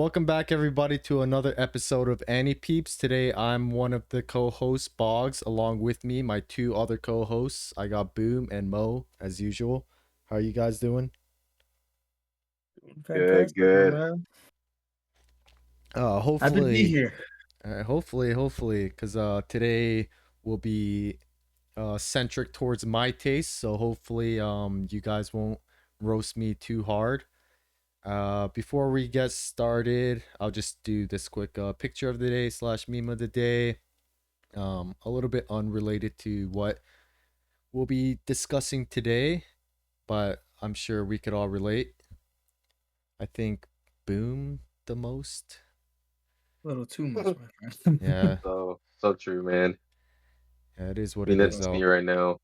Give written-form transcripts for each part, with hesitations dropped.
Welcome back, everybody, to another episode of Annie Peeps. Today, I'm one of the co-hosts, Boggs. Along with me, my two other co-hosts. I got Boom and Mo, as usual. How are you guys doing? Good, Fantastic, my good. man. Happy to be Hopefully, here. hopefully, because today will be centric towards my taste. So hopefully, you guys won't roast me too hard. Before we get started, I'll just do this quick picture of the day slash meme of the day. A little bit unrelated to what we'll be discussing today, but I'm sure we could all relate. I think Boom the most. A little too much, my friend. Yeah, So true, man. yeah, it is what I mean, it is it's me though. right now.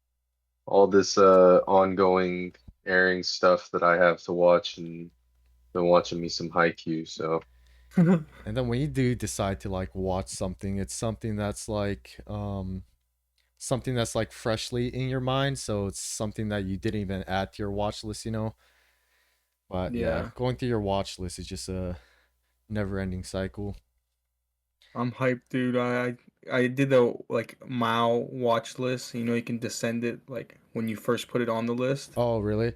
All this ongoing airing stuff that I have to watch and been watching me some Haikyuu, so And then when you do decide to like watch something, it's something that's like freshly in your mind, so it's something that you didn't even add to your watch list. But yeah, Yeah, going through your watch list is just a never-ending cycle. I'm hyped, dude. I did the Mao watch list. You know, you can descend it like when you first put it on the list. Oh, really?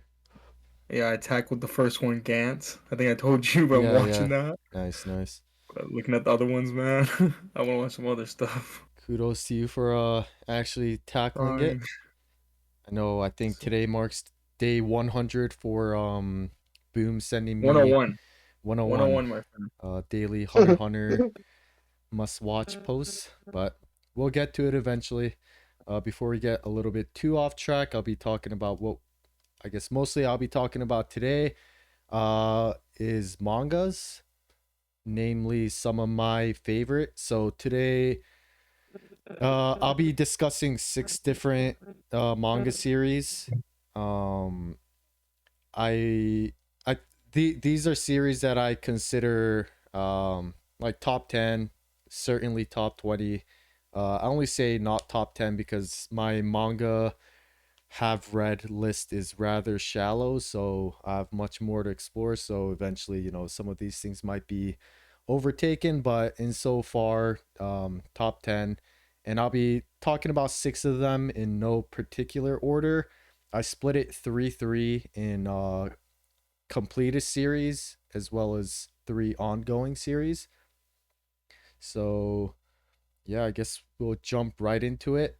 Yeah, I tackled the first one, Gantz. I think I told you about Yeah, watching yeah. that. Nice, nice. But looking at the other ones, man, I want to watch some other stuff. Kudos to you for actually tackling Trying. it. I think So, today marks day 100 for Boom sending me 101. 101 101, my friend. daily Hunter x Hunter must watch posts, but we'll get to it eventually. Before we get a little bit too off track, I'll be talking about what I guess mostly I'll be talking about today is mangas, namely some of my favorite. So today I'll be discussing six different manga series. Um I I these are series that I consider like top 10, certainly top 20. I only say not top 10 because my manga have read list is rather shallow, so I have much more to explore. So eventually, some of these things might be overtaken, but in so far, top 10. And I'll be talking about six of them in no particular order. I split it 3-3 in completed series as well as three ongoing series. So yeah, I guess we'll jump right into it.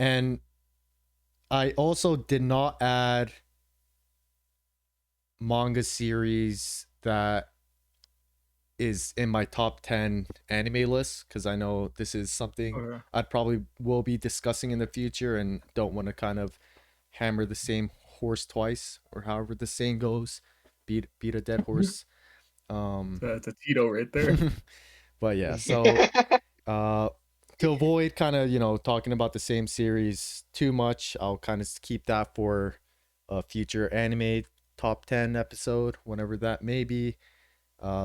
And I also did not add manga series that is in my top 10 anime list because I know this is something Okay. I'd probably will be discussing in the future and don't want to kind of hammer the same horse twice, or however the saying goes, beat a dead horse. Um That's a Tito right there. but yeah, so uh to avoid kind of, talking about the same series too much, I'll kind of keep that for a future anime top 10 episode, whenever that may be.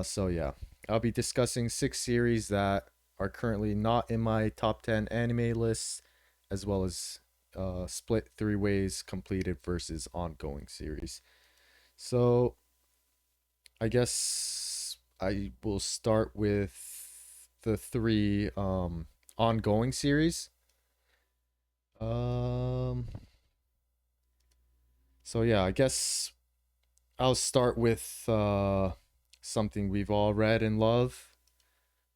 So yeah, I'll be discussing six series that are currently not in my top 10 anime lists, as well as split three ways completed versus ongoing series. So I guess I will start with the three ongoing series. Um, so yeah, I guess I'll start with something we've all read and love,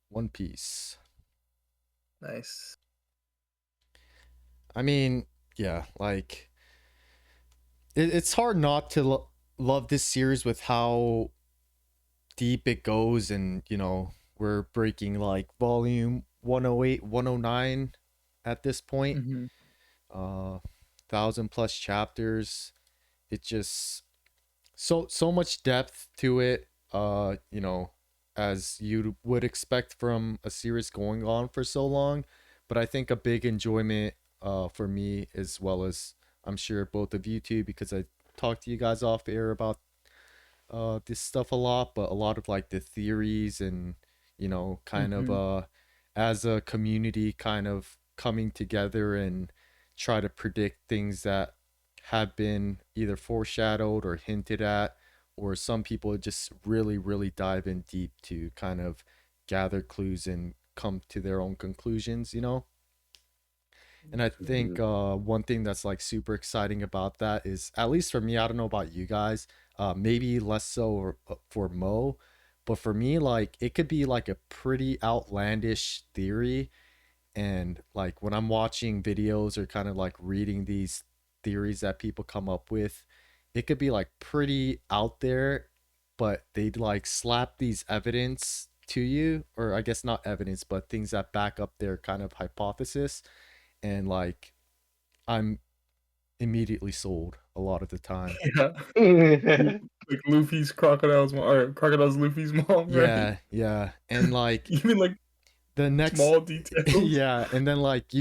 One Piece. Nice. I mean, yeah, like it's hard not to love this series with how deep it goes, and we're breaking like volume 108, 109 at this point. Hmm. 1,000 plus chapters. It just so much depth to it. As you would expect from a series going on for so long. But I think a big enjoyment for me, as well as I'm sure both of you too, because I talked to you guys off air about this stuff a lot, but a lot of like the theories and kind of Hmm. as a community kind of coming together and try to predict things that have been either foreshadowed or hinted at, or some people just really really dive in deep to kind of gather clues and come to their own conclusions, you know. And I think Mhm. one thing that's like super exciting about that is, at least for me, I don't know about you guys, maybe less so for Mo, but for me, like it could be like a pretty outlandish theory. And like when I'm watching videos or kind of like reading these theories that people come up with, it could be like pretty out there, but they'd like slap these evidence to you, or I guess not evidence, but things that back up their kind of hypothesis. And like I'm immediately sold a lot of the time. Yeah. Like Luffy's crocodile's mom, or crocodile's Luffy's mom, right? Yeah, yeah. And like Even like the next small details. yeah, and then like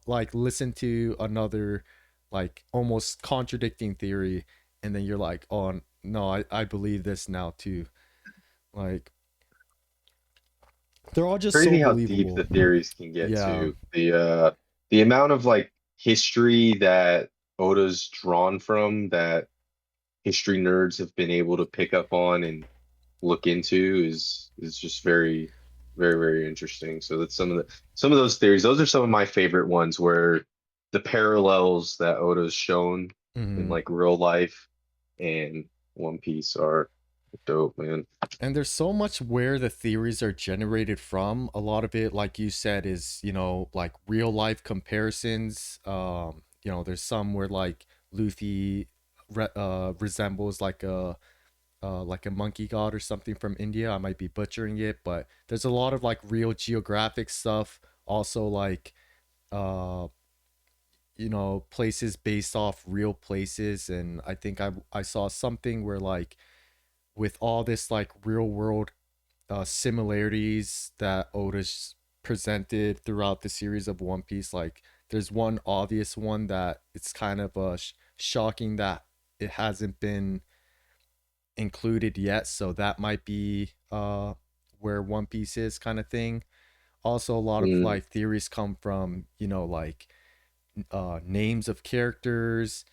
like listen to another like almost contradicting theory, and then you're like, "Oh, no, I believe this now too." Like they're all just so Crazy how deep believable. the theories can get Yeah. to. The amount of like history that Oda's drawn from, that history nerds have been able to pick up on and look into, is just very, very, very interesting. So that's some of those theories. Those are some of my favorite ones, where the parallels that Oda's shown in Mhm. like real life and One Piece are dope, man. And there's so much where the theories are generated from. A lot of it, like you said, is, you know, like real life comparisons. You know, there's some where like Luffy resembles like a monkey god or something from India. I might be butchering it, but there's a lot of like real geographic stuff. Also, like uh, you know, places based off real places. And I think I saw something where like with all this like real world similarities that Otis presented throughout the series of One Piece. Like, there's one obvious one that it's kind of shocking that it hasn't been included yet. So that might be where One Piece is, kind of thing. Also, a lot of Mm, like theories come from, you know, like names of characters.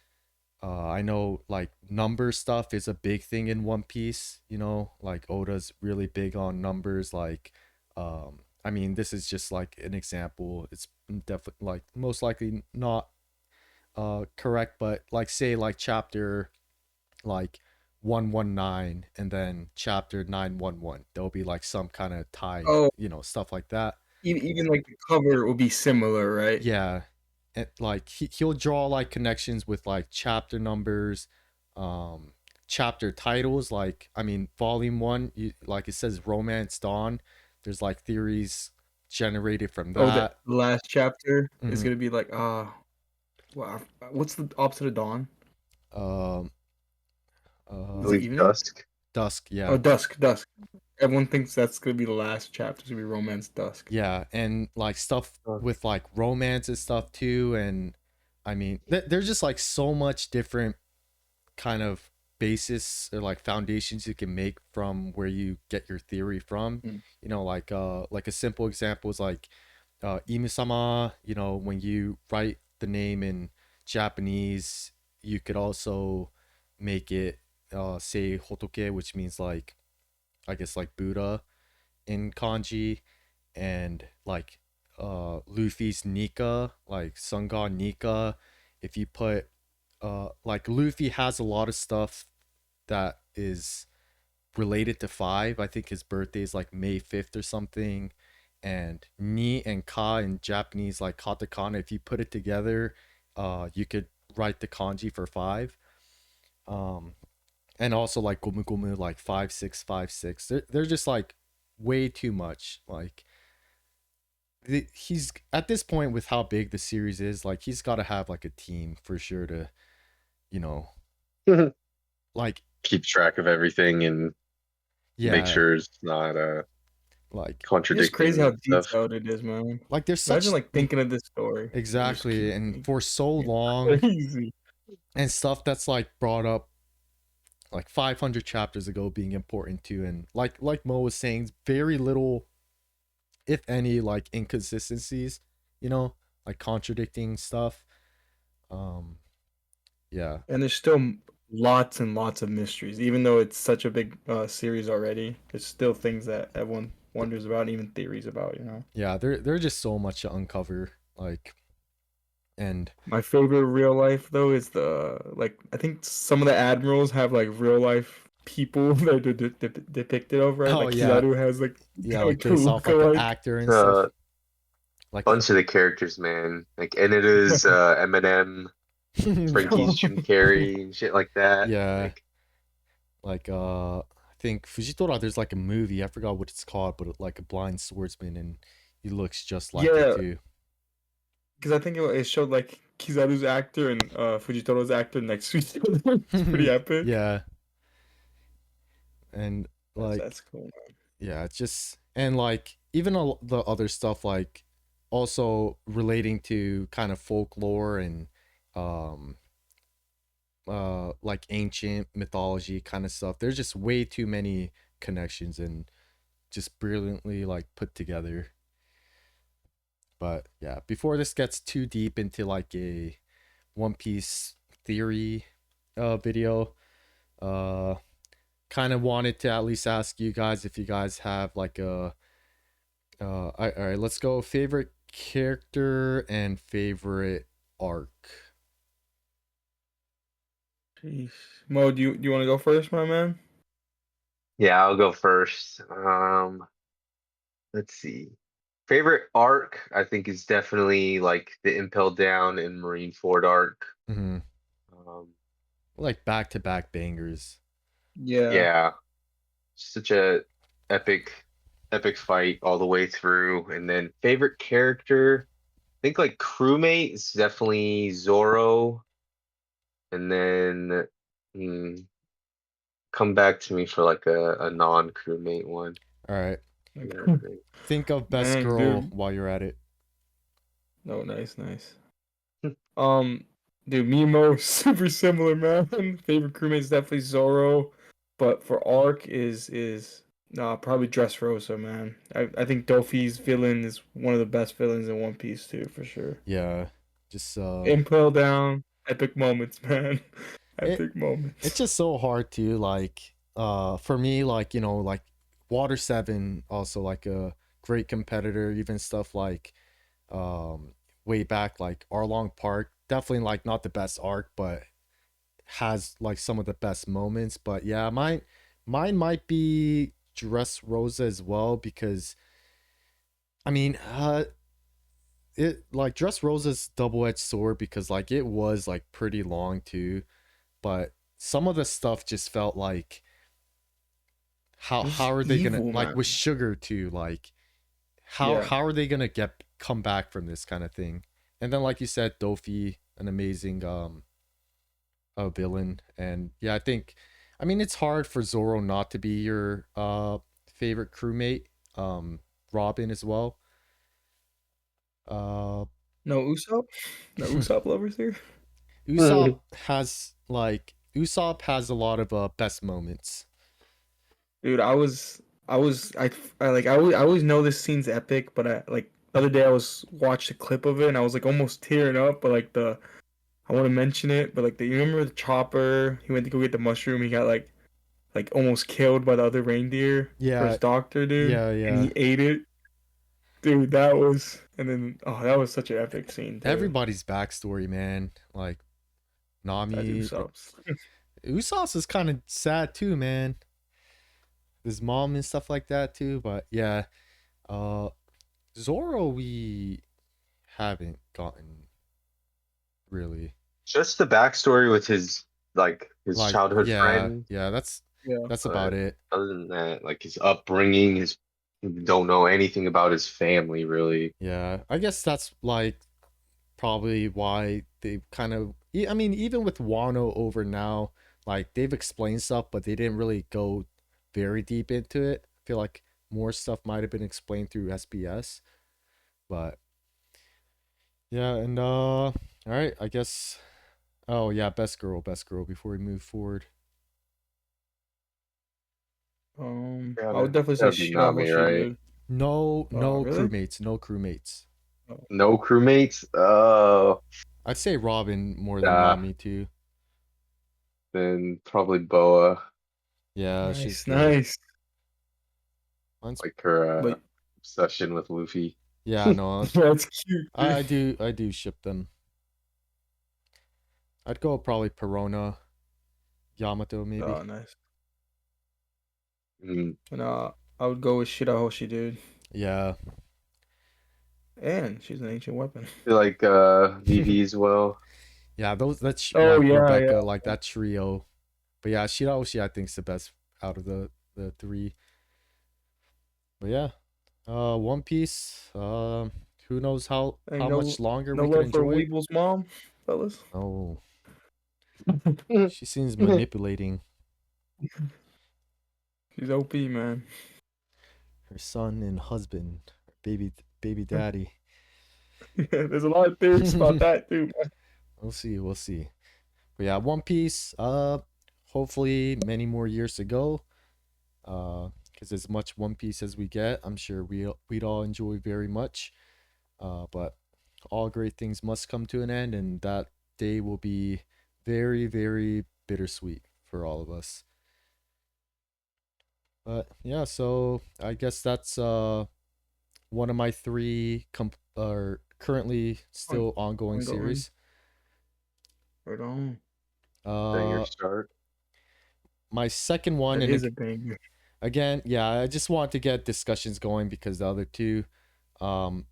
I know like number stuff is a big thing in One Piece, you know, like Oda's really big on numbers. Like, I mean, this is just like an example. It's definitely like most likely not correct, but like say like chapter like 119 and then chapter 911, there'll be like some kind of tie, Oh, you know, stuff like that. even like the cover will be similar, right? Yeah, and like he'll draw like connections with like chapter numbers, um chapter titles. Like I mean volume 1, like it says Romance Dawn, there's like theories generated from Oh, the that. last chapter is Hmm. gonna be like, wow, what's the opposite of dawn? um I Is it believe evening? Dusk. Dusk, Oh, yeah. dusk, dusk. Everyone thinks that's gonna be the last chapter. It's gonna be romance dusk. Yeah, and like stuff with like romance and stuff too. And I mean there's just like so much different kind of basis or like foundations you can make from where you get your theory from. Mm. You know, like a simple example is like Imisama. You know, when you write the name in Japanese, you could also make it say Hotoke, which means like I guess like Buddha in kanji. And like Luffy's Nika, like Sun God Nika, if you put like Luffy has a lot of stuff that is related to 5. I think his birthday is like May 5th or something. And ni and ka in Japanese, like katakana, if you put it together, you could write the kanji for 5. Um, and also like gomu gomu, like 5656. They're just like way too much. Like he's at this point with how big the series is, like he's got to have like a team for sure to, you know, like Keep track of everything and make yeah, sure it's not like It's just crazy how contradicting stuff. detailed it is, man. there's Imagine such like thinking of this story and just exactly, keep and like, for so it's long, crazy. and stuff that's like brought up like 500 chapters ago being important too. And like Mo was saying, very little if any like inconsistencies, you know, like contradicting stuff. um yeah. And there's still lots and lots of mysteries. Even though it's such a big series already, there's still things that everyone wonders about, and even theories about. You know. Yeah, there's just so much to uncover. Like, and My favorite real life though is the like I think some of the admirals have like real life people that are depicted over it. oh Like yeah, Kizaru has yeah, like like a based off like the look-alike. actor and A stuff. Like, bunch of the characters, man. Like, and it is Eminem, Frankie's Jim Carrey, and shit like that. yeah, Like, like I think Fujitora. There's like a movie. I forgot what it's called, but like a blind swordsman, and he looks just like it Yeah, too. because I think it showed like Kizaru's actor and Fujitoro's actor next to each other. It's pretty epic. yeah, and That's like cool. yeah, it's just and like even the other stuff like also relating to kind of folklore and um like ancient mythology kind of stuff. There's just way too many connections and just brilliantly like put together. But yeah, before this gets too deep into like a One Piece theory video, uh kind of wanted to at least ask you guys if you guys have like a all right, let's go favorite character and favorite arc. Jeez. Mo, do you want to go first, my man? yeah, I'll go first. Let's see. Favorite arc, I think, is definitely like the Impel Down and Marineford arc. Mm-hmm. Um, Like back to back bangers. Yeah. yeah, such a epic, epic fight all the way through. And then favorite character, I think like crewmate is definitely Zoro. And then hmm, come back to me for like a non-crewmate one. All right. Like, Think of best dang, girl dude. while you're at it. No, nice, nice. Um, dude, me and Mo super similar, man. Favorite crewmate is definitely Zoro, but for arc is nah probably Dressrosa, man. I think Dofi's villain is one of the best villains in One Piece too, for sure. Yeah. Just Impel down, epic moments, man. it Epic it's moments. just so hard to like for me like, you know, like Water 7 also like a great competitor, even stuff like um way back like Arlong Park, definitely like not the best arc, but has like some of the best moments. But yeah, mine might be Dress Rosa as well because I mean, it like Dress Rosa's double-edged sword because like it was like pretty long too, but some of the stuff just felt like It was how are they gonna evil, like with man. Sugar too, like Yeah. how are they gonna get come back from this kind of thing? And then like you said, Dofi, an amazing villain. And yeah, I mean it's hard for Zoro not to be your favorite crewmate. Robin as well. Uh No Usopp? No Usopp lovers here? Usopp has a lot of best moments. Dude, I always know this scene's epic, but I like the other day I was watched a clip of it and I was like almost tearing up, but like the I want to mention it, but like the you remember the chopper? He went to go get the mushroom. He got like almost killed by the other reindeer or Yeah, his doctor, dude, yeah, and yeah. he ate it. Dude, that was and then oh, that was such an epic scene too. Everybody's backstory, man. Like That Nami, Usopp's. Usopp is kind of sad too, man. His mom and stuff like that too. But yeah, uh, Zoro we haven't gotten really. just the backstory with his like his Like childhood yeah, friend. yeah. Yeah. That's about But it. other than that, like his upbringing, his don't know anything about his family really. Yeah, I guess that's like probably why they kind of. I mean, even with Wano over now, like they've explained stuff, but they didn't really go very deep into it. I feel like more stuff might have been explained through SBS, but yeah, and all right, I guess. Oh yeah, best girl. Before we move forward, I would definitely say That'd be Shell. Nami, She right? did. no Really? crewmates, no crewmates. Oh. No crewmates. Oh, I'd say Robin more than uh, Nami too. then probably Boa, Yeah, she's Nice, the nice. mine's like her But obsession with Luffy. yeah, no. that's cute, dude. I do ship them. I'd go probably Perona, Yamato maybe. Oh, nice. Mm, And I would go with Shirahoshi, dude. Yeah. And she's an ancient weapon. I feel like Vivi as well. Yeah, that's Oh like yeah, yeah. Rebecca, like that trio. But yeah, Shiraoshi I think's the best out of the three. But yeah. One Piece. Who knows Ain't how no much longer no we could love for enjoy it? Weeble's mom, fellas. Oh, she seems manipulating She's OP, man. her son and husband, her baby daddy. Yeah, there's a lot of theories about that too, man. We'll see, we'll see. But yeah, One Piece. Hopefully many more years to go. Because as much One Piece as we get, I'm sure we'd all enjoy very much. But all great things must come to an end, and that day will be very, very bittersweet for all of us. But yeah, so I guess that's one of my three currently On- still ongoing Ongoing. series. Right on. Banger Uh, start. my second one, That and is a banger. again, yeah, I just want to get discussions going because the other two, um,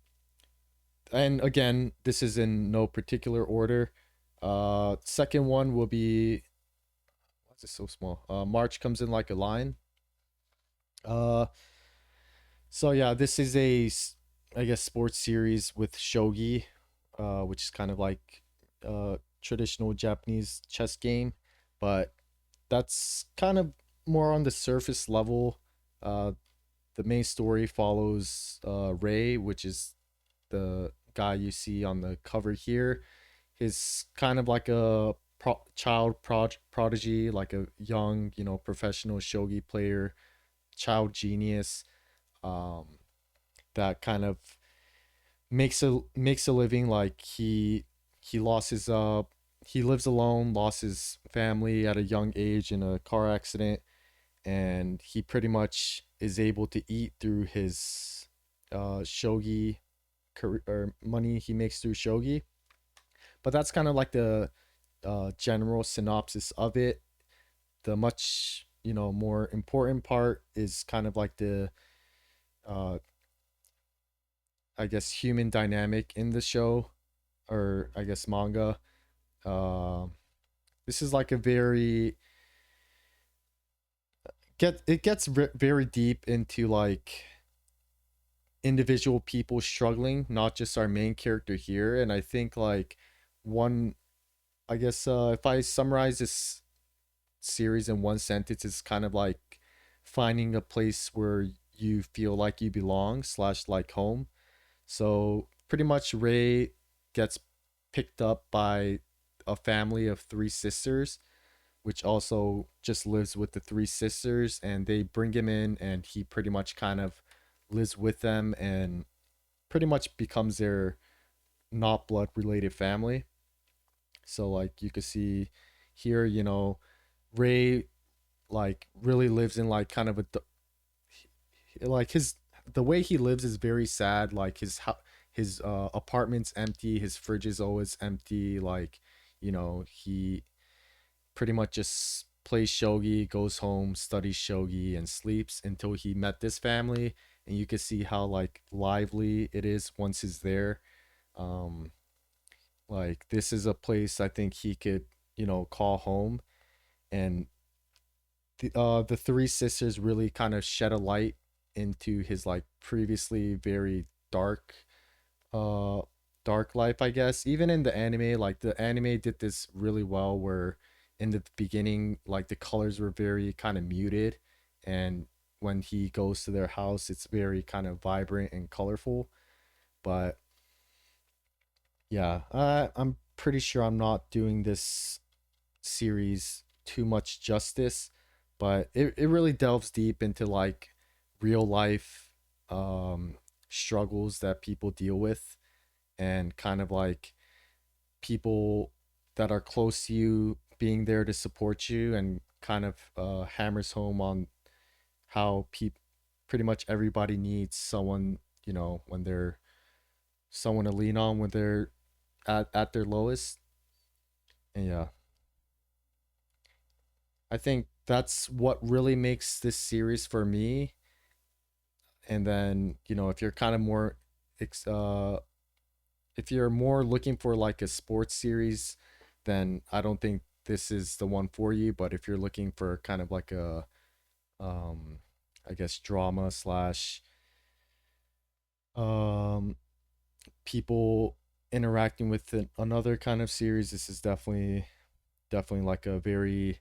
and again, this is in no particular order. Second one will be what's it so small? March comes in like a line. Uh, so yeah, this is I guess sports series with shogi, which is kind of like traditional Japanese chess game, but that's kind of more on the surface level. Uh, the main story follows Ray, which is the guy you see on the cover here. He's kind of like a prodigy, like a young, professional shogi player, child genius, um, that kind of makes a living. Like he lost his he lives alone, lost his family at a young age in a car accident, and he pretty much is able to eat through his shogi career, or money he makes through shogi. But that's kind of like the general synopsis of it. The much more important part is kind of like the uh, I guess human dynamic in the show, or I guess manga. Uh, this is like a very it gets very deep into like individual people struggling, not just our main character here. And I think like one, I guess if I summarize this series in one sentence, it's kind of like finding a place where you feel like you belong slash like home. So pretty much Ray gets picked up by a family of three sisters, which also just lives with the three sisters, and they bring him in, and he pretty much kind of lives with them and pretty much becomes their not blood related family. So like you could see here, Ray like really lives in like kind of like the way he lives is very sad. Like his apartment's empty, his fridge is always empty. Like he pretty much just plays shogi, goes home, studies shogi, and sleeps until he met this family. And you can see how like lively it is once he's there. Um, like this is a place I think he could call home. And the three sisters really kind of shed a light into his like previously very uh dark life, I guess. Even in the anime, like the anime did this really well where in the beginning like the colors were very kind of muted, and when he goes to their house it's very kind of vibrant and colorful. But yeah, I'm pretty sure I'm not doing this series too much justice, but it really delves deep into like real life struggles that people deal with, and kind of like people that are close to you being there to support you and kind of hammers home on how pretty much everybody needs someone, when they're someone to lean on when they're at their lowest. And yeah, I think that's what really makes this series for me. And then, if you're kind of more if you're more looking for like a sports series, then I don't think this is the one for you. But if you're looking for kind of like a um I guess drama slash um people interacting with another kind of series, this is definitely like a very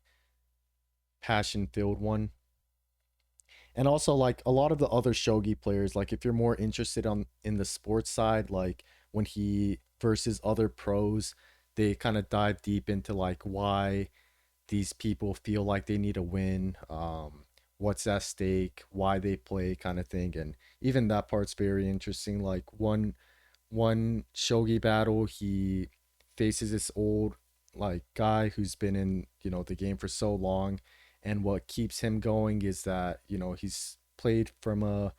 passion filled one. And also like a lot of the other shogi players, like if you're more interested on in the sports side, like when he versus other pros, they kind of dive deep into like why these people feel like they need a win, what's at stake, why they play, kind of thing. And even that part's very interesting. Like one shogi battle, he faces this old like guy who's been in the game for so long, and what keeps him going is that he's played from a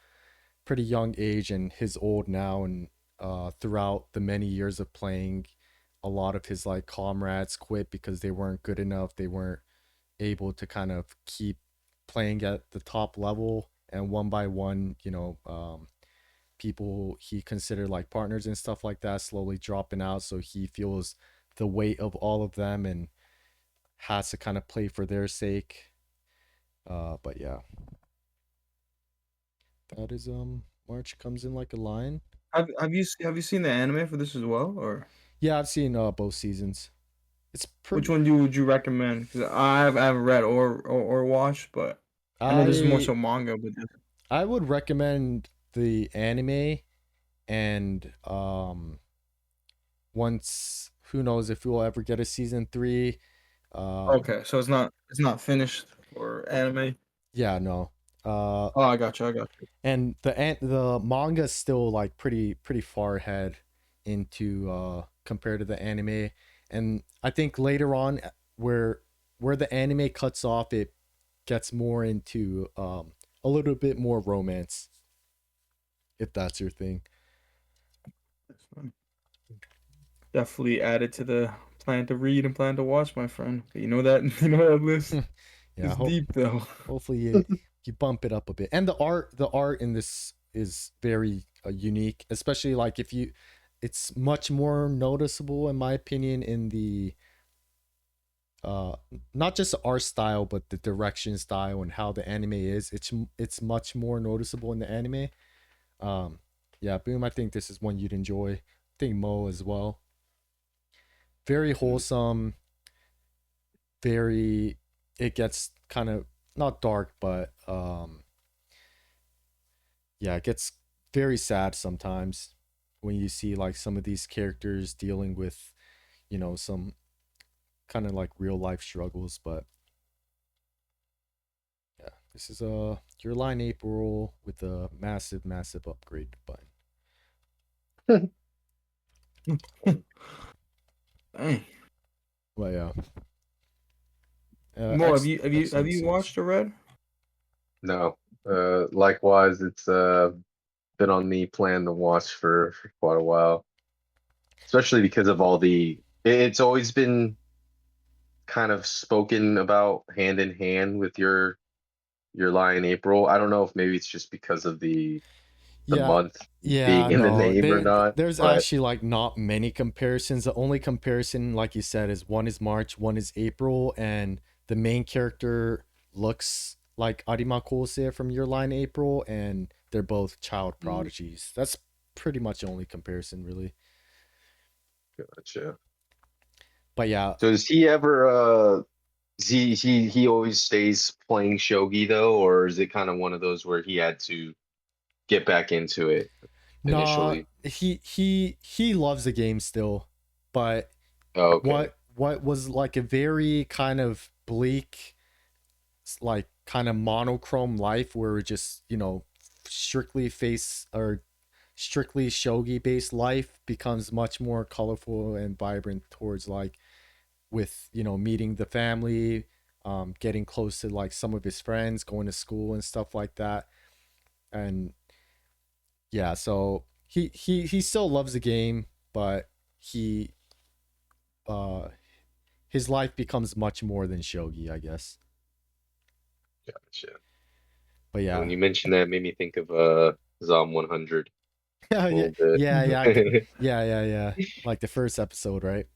pretty young age and he's old now, and throughout the many years of playing, a lot of his like comrades quit because they weren't good enough, they weren't able to kind of keep playing at the top level, and one by one, people he considered like partners and stuff like that slowly dropping out, so he feels the weight of all of them and has to kind of play for their sake. But yeah, that is March comes in like a lion. Have you seen the anime for this as well, or Yeah, I've seen both seasons. It's which pretty. one would you recommend? Because I haven't read or watched, but I know this is more I so manga. But I would recommend the anime, and once, who knows if we'll ever get a season 3. okay, so it's not finished for anime. Yeah, no. Uh Oh, I got you. I got you. and the manga is still like pretty far ahead into compared to the anime. And I think later on, where the anime cuts off, it gets more into a little bit more romance, if that's your thing. That's fine. Definitely added to the plan to read and plan to watch, my friend. You know that you know that list Yeah, is deep though. hopefully you bump it up a bit. And the art in this is very unique, especially like if you it's much more noticeable in my opinion in the uh not just the art style but the direction style and how the anime is. It's much more noticeable in the anime. um yeah, Boom, I think this is one you'd enjoy. I think Mo as well. Very Mm. wholesome, very, it gets kind of not dark, but yeah, it gets very sad sometimes when you see like some of these characters dealing with some kind of like real life struggles. But yeah, this is your line April with a massive upgrade button. Dang. Well, yeah, Mo, have excellent you series. watched or read? No. Likewise, it's been on the plan to watch for quite a while, especially because of all it's always been kind of spoken about hand in hand with your lie in April. I don't know if maybe it's just because of the Yeah, month being yeah, in the no, name or not, there's but actually like not many comparisons. The only comparison, like you said, is one is March, one is April, and the main character looks like Arima Kose from Your Line April, and they're both child mm, prodigies. That's pretty much the only comparison, really. gotcha. But yeah, So does he ever he always stays playing shogi though, or is it kind of one of those where he had to get back into it nah, initially? he loves the game still, but Oh, okay. what was like a very kind of bleak, like kind of monochrome life where we just strictly face or strictly shogi based life becomes much more colorful and vibrant towards like with meeting the family, getting close to like some of his friends, going to school and stuff like that. And yeah, so he still loves the game, but he uh his life becomes much more than shogi, I guess. Gotcha. But When yeah. you mentioned that, it made me think of Zom 100 Yeah, a yeah, little bit. yeah, yeah, yeah. Like the first episode, right?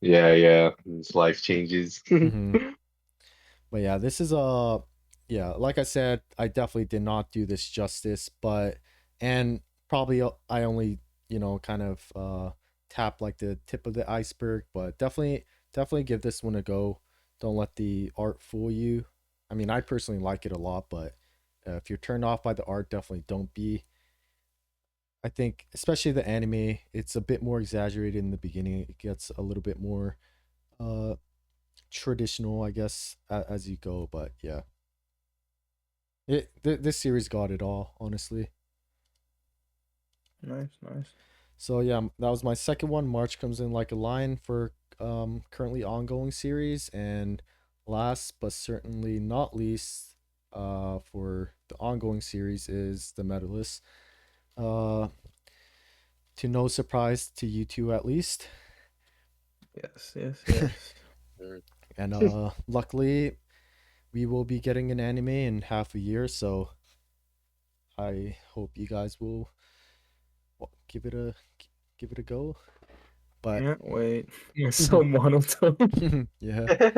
Yeah, yeah. His life changes. Hmm. But yeah, this is yeah, like I said, I definitely did not do this justice, but and probably I only, kind of tap like the tip of the iceberg, but definitely give this one a go. Don't let the art fool you. I mean, I personally like it a lot, but if you're turned off by the art, definitely don't be. I think especially the anime, it's a bit more exaggerated in the beginning. It gets a little bit more uh traditional, I guess, as you go, but yeah. This series got it all, honestly. Nice, nice. So yeah, that was my second one. March comes in like a lion for currently ongoing series, and last but certainly not least, for the ongoing series is the Medalist. Uh, to no surprise to you two at least, Yes, yes, yes. Mm. and luckily we will be getting an anime in half a year, so I hope you guys will give it a go. But Can't wait. It's so monotone. yeah.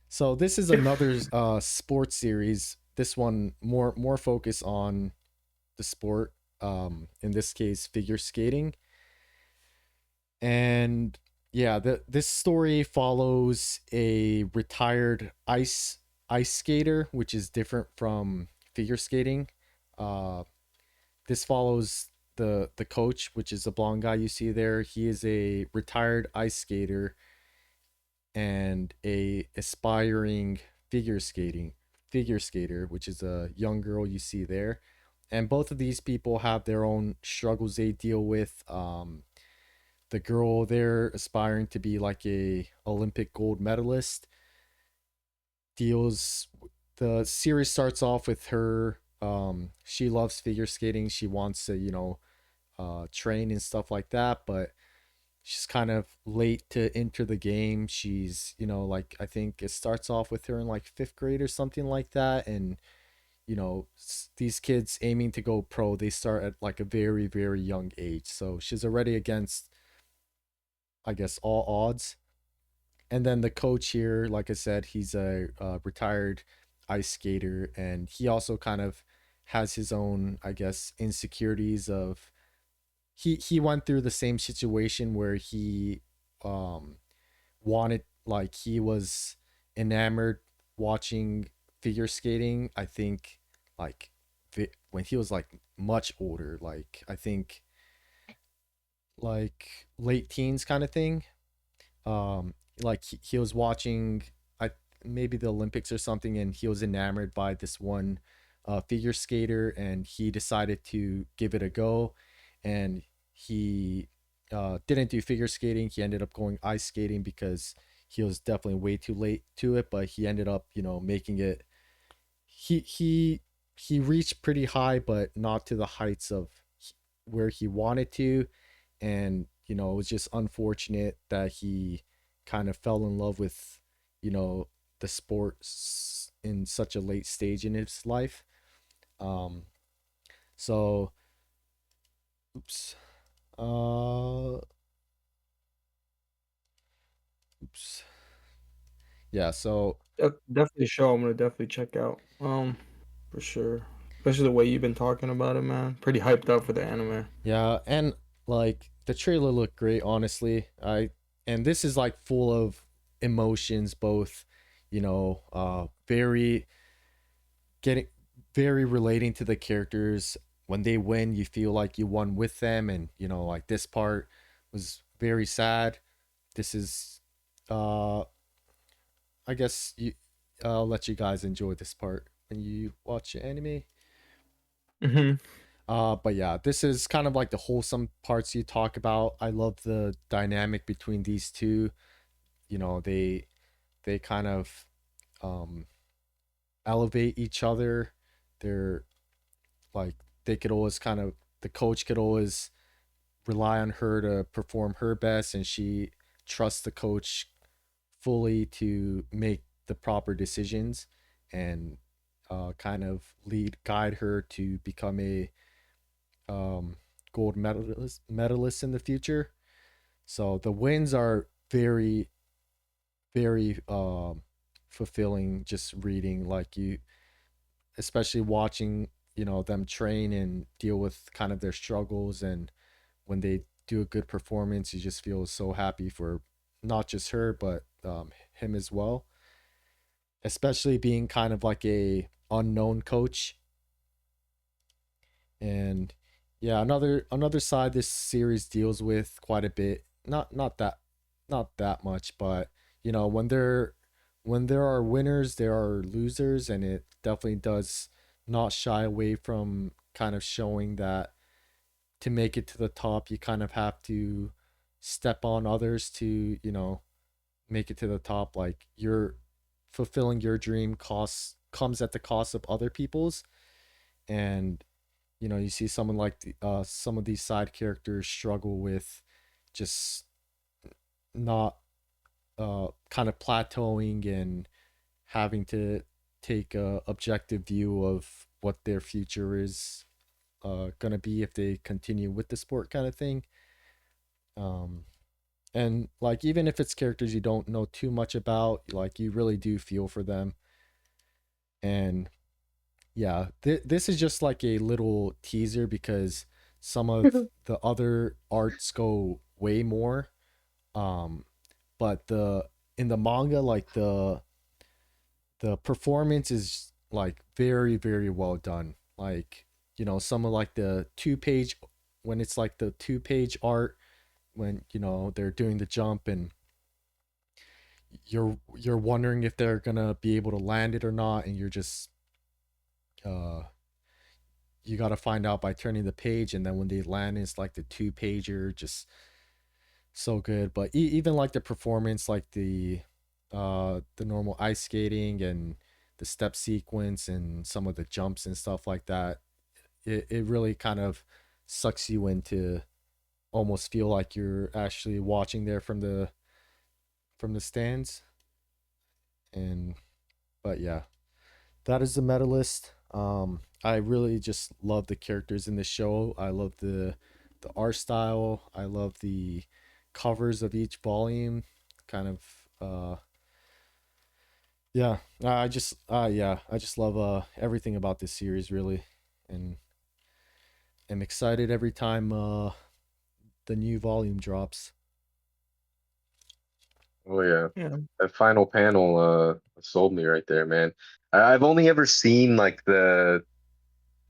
So this is another sports series. This one more focus on the sport. In this case, figure skating. And yeah, this story follows a retired ice skater, which is different from figure skating. Uh, this follows the coach, which is the blonde guy you see there. He is a retired ice skater and a aspiring figure skating figure skater, which is a young girl you see there. And both of these people have their own struggles they deal with. The girl there aspiring to be like a Olympic gold medalist deals. The series starts off with her. She loves figure skating. She wants to train and stuff like that, but she's kind of late to enter the game. She's, like I think it starts off with her in like fifth grade or something like that. And, these kids aiming to go pro, they start at like a very, very young age. So she's already against, I guess, all odds. And then the coach here, like I said, he's a retired ice skater. And he also kind of has his own, I guess, insecurities of he went through the same situation where he um wanted, like he was enamored watching figure skating, I think, like when he was like much older, like I think like late teens kind of thing. Like he was watching, I maybe the Olympics or something, and he was enamored by this one figure skater, and he decided to give it a go. And he didn't do figure skating. He ended up going ice skating because he was definitely way too late to it, but he ended up making it. He he he reached pretty high, but not to the heights of where he wanted to. And it was just unfortunate that he kind of fell in love with you know the sports in such a late stage in his life. Um so oops oops yeah, so Definitely show. I'm gonna definitely check out. For sure. Especially the way you've been talking about it, man. Pretty hyped up for the anime. yeah, and like the trailer looked great, honestly. And this is like full of emotions, both very getting very relating to the characters. When they win, you feel like you won with them, and like this part was very sad. This is uh I guess I'll let you guys enjoy this part when you watch the anime. Hmm. But yeah, this is kind of like the wholesome parts you talk about. I love the dynamic between these two. you know, they kind of um elevate each other. They're like they could always kind of the coach could always rely on her to perform her best, and she trusts the coach fully to make the proper decisions and kind of lead guide her to become a um, gold medalist in the future. So the wins are very fulfilling. Just reading like you, especially watching them train and deal with kind of their struggles, and when they do a good performance, you just feel so happy for not just her but him as well, especially being kind of like a unknown coach. And yeah, another side this series deals with quite a bit, not that much, but when there are winners there are losers, and it definitely does not shy away from kind of showing that to make it to the top you kind of have to step on others to make it to the top. Like you're fulfilling your dream costs comes at the cost of other people's. And you see someone like some of these side characters struggle with just not kind of plateauing and having to take a objective view of what their future is gonna be if they continue with the sport kind of thing. um and like even if it's characters you don't know too much about, like you really do feel for them. And yeah, this is just like a little teaser because some of the other arts go way more. Um, but the in the manga, like the performance is like very well done. Like some of like the 2 page when it's like the 2 page art when they're doing the jump, and you're wondering if they're gonna be able to land it or not, and you're just uh you got to find out by turning the page, and then when they land it's like the 2 pager, just so good. But even like the performance, like the normal ice skating and the step sequence and some of the jumps and stuff like that, it really kind of sucks you into almost feel like you're actually watching there from the stands. And but yeah, that is the meta list. I really just love the characters in the show. I love the art style. I love the covers of each volume. Kind of yeah. I just love everything about this series really, and am excited every time the new volume drops. Oh yeah, Yeah. that final panel sold me right there, man. I've only ever seen like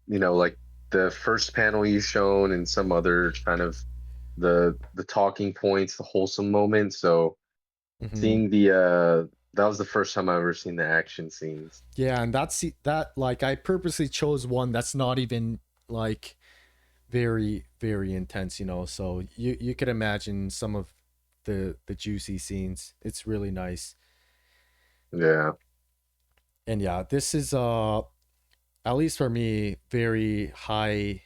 like the first panel you shown and some other kind of the talking points, the wholesome moments. So Hmm. seeing that was the first time I ever seen the action scenes. Yeah, and that like I purposely chose one that's not even like very intense, so you could imagine some of the juicy scenes. It's really nice. Yeah. And yeah, this is at least for me very high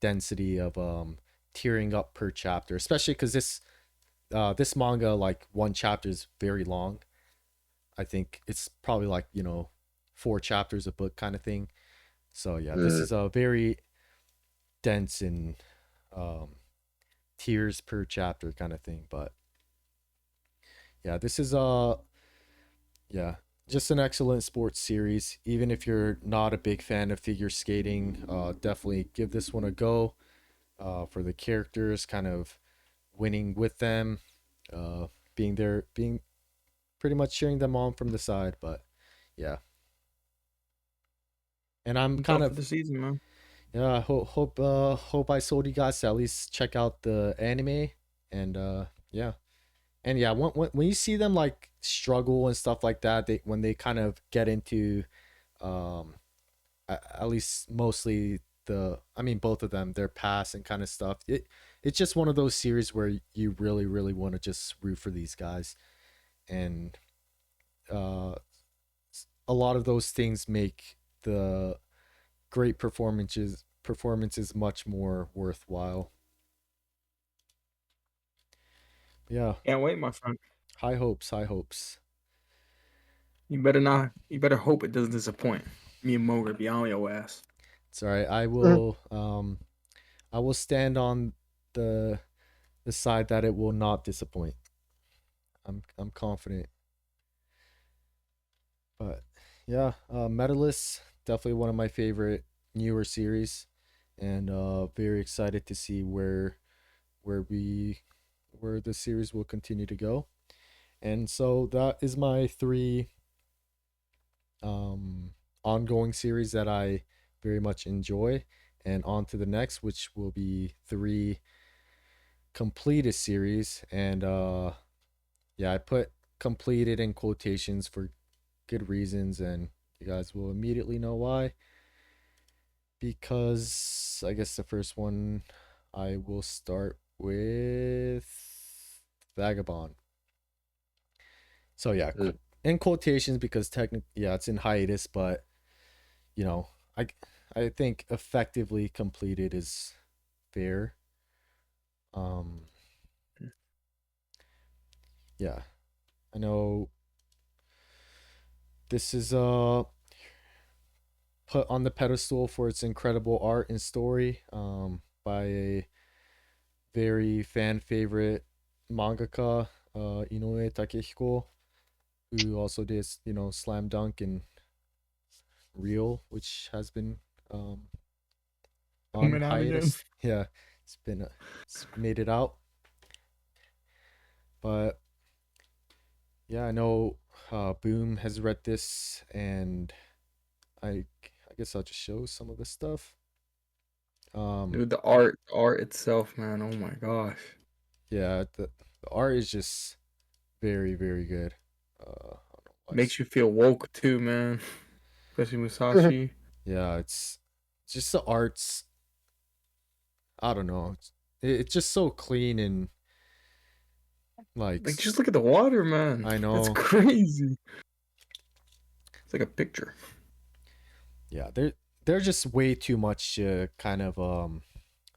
density of tearing up per chapter, especially because this manga, like one chapter is very long. I think it's probably like 4 chapters a book kind of thing. So yeah, this Mm. is a very dense and um tears per chapter kind of thing. But yeah, this is yeah, just an excellent sports series. Even if you're not a big fan of figure skating, definitely give this one a go. For the characters, kind of winning with them, uh, being pretty much cheering them on from the side. But yeah, and I'm I'm kind done for of the season, man. yeah, hope I sold you guys to at least check out the anime. And yeah. And yeah, when you see them like struggle and stuff like that, when they kind of get into um at least mostly I mean both of them, their past and kind of stuff. It's just one of those series where you really want to just root for these guys. and uh, a lot of those things make the great performances much more worthwhile. Yeah, Can't wait, my friend. high hopes, high hopes. You better not. You better hope it doesn't disappoint. Me and Mo gonna be on your ass. It's all right. I will stand on the the side that it will not disappoint. I'm confident. But yeah, Medalists definitely one of my favorite newer series, and very excited to see where we where the series will continue to go. And so that is my three um, ongoing series that I very much enjoy. And on to the next, which will be three completed series. And yeah, I put completed in quotations for good reasons, and you guys will immediately know why. Because I guess the first one I will start with Vagabond. So yeah, Mm. in quotations because technically, yeah, it's in hiatus, but you know, I I think effectively completed is fair. Um, yeah, I know this is put on the pedestal for its incredible art and story by a very fan favorite mangaka, Inoue Takehiko, who also did Slam Dunk and Real, which has been um, on Coming out again. hiatus. Yeah, it's made it out, but yeah, I know Boom has read this, and I guess I'll just show some of the stuff. Um, Dude, the art itself, man. Oh my gosh. yeah, the art is just very good. I don't know why. Makes you feel woke too, man. Especially Musashi. Yeah, it's just the art's. I don't know. It's just so clean and like Like, just look at the water, man. I That's know. crazy. It's like a picture. Yeah, there's just way too much kind of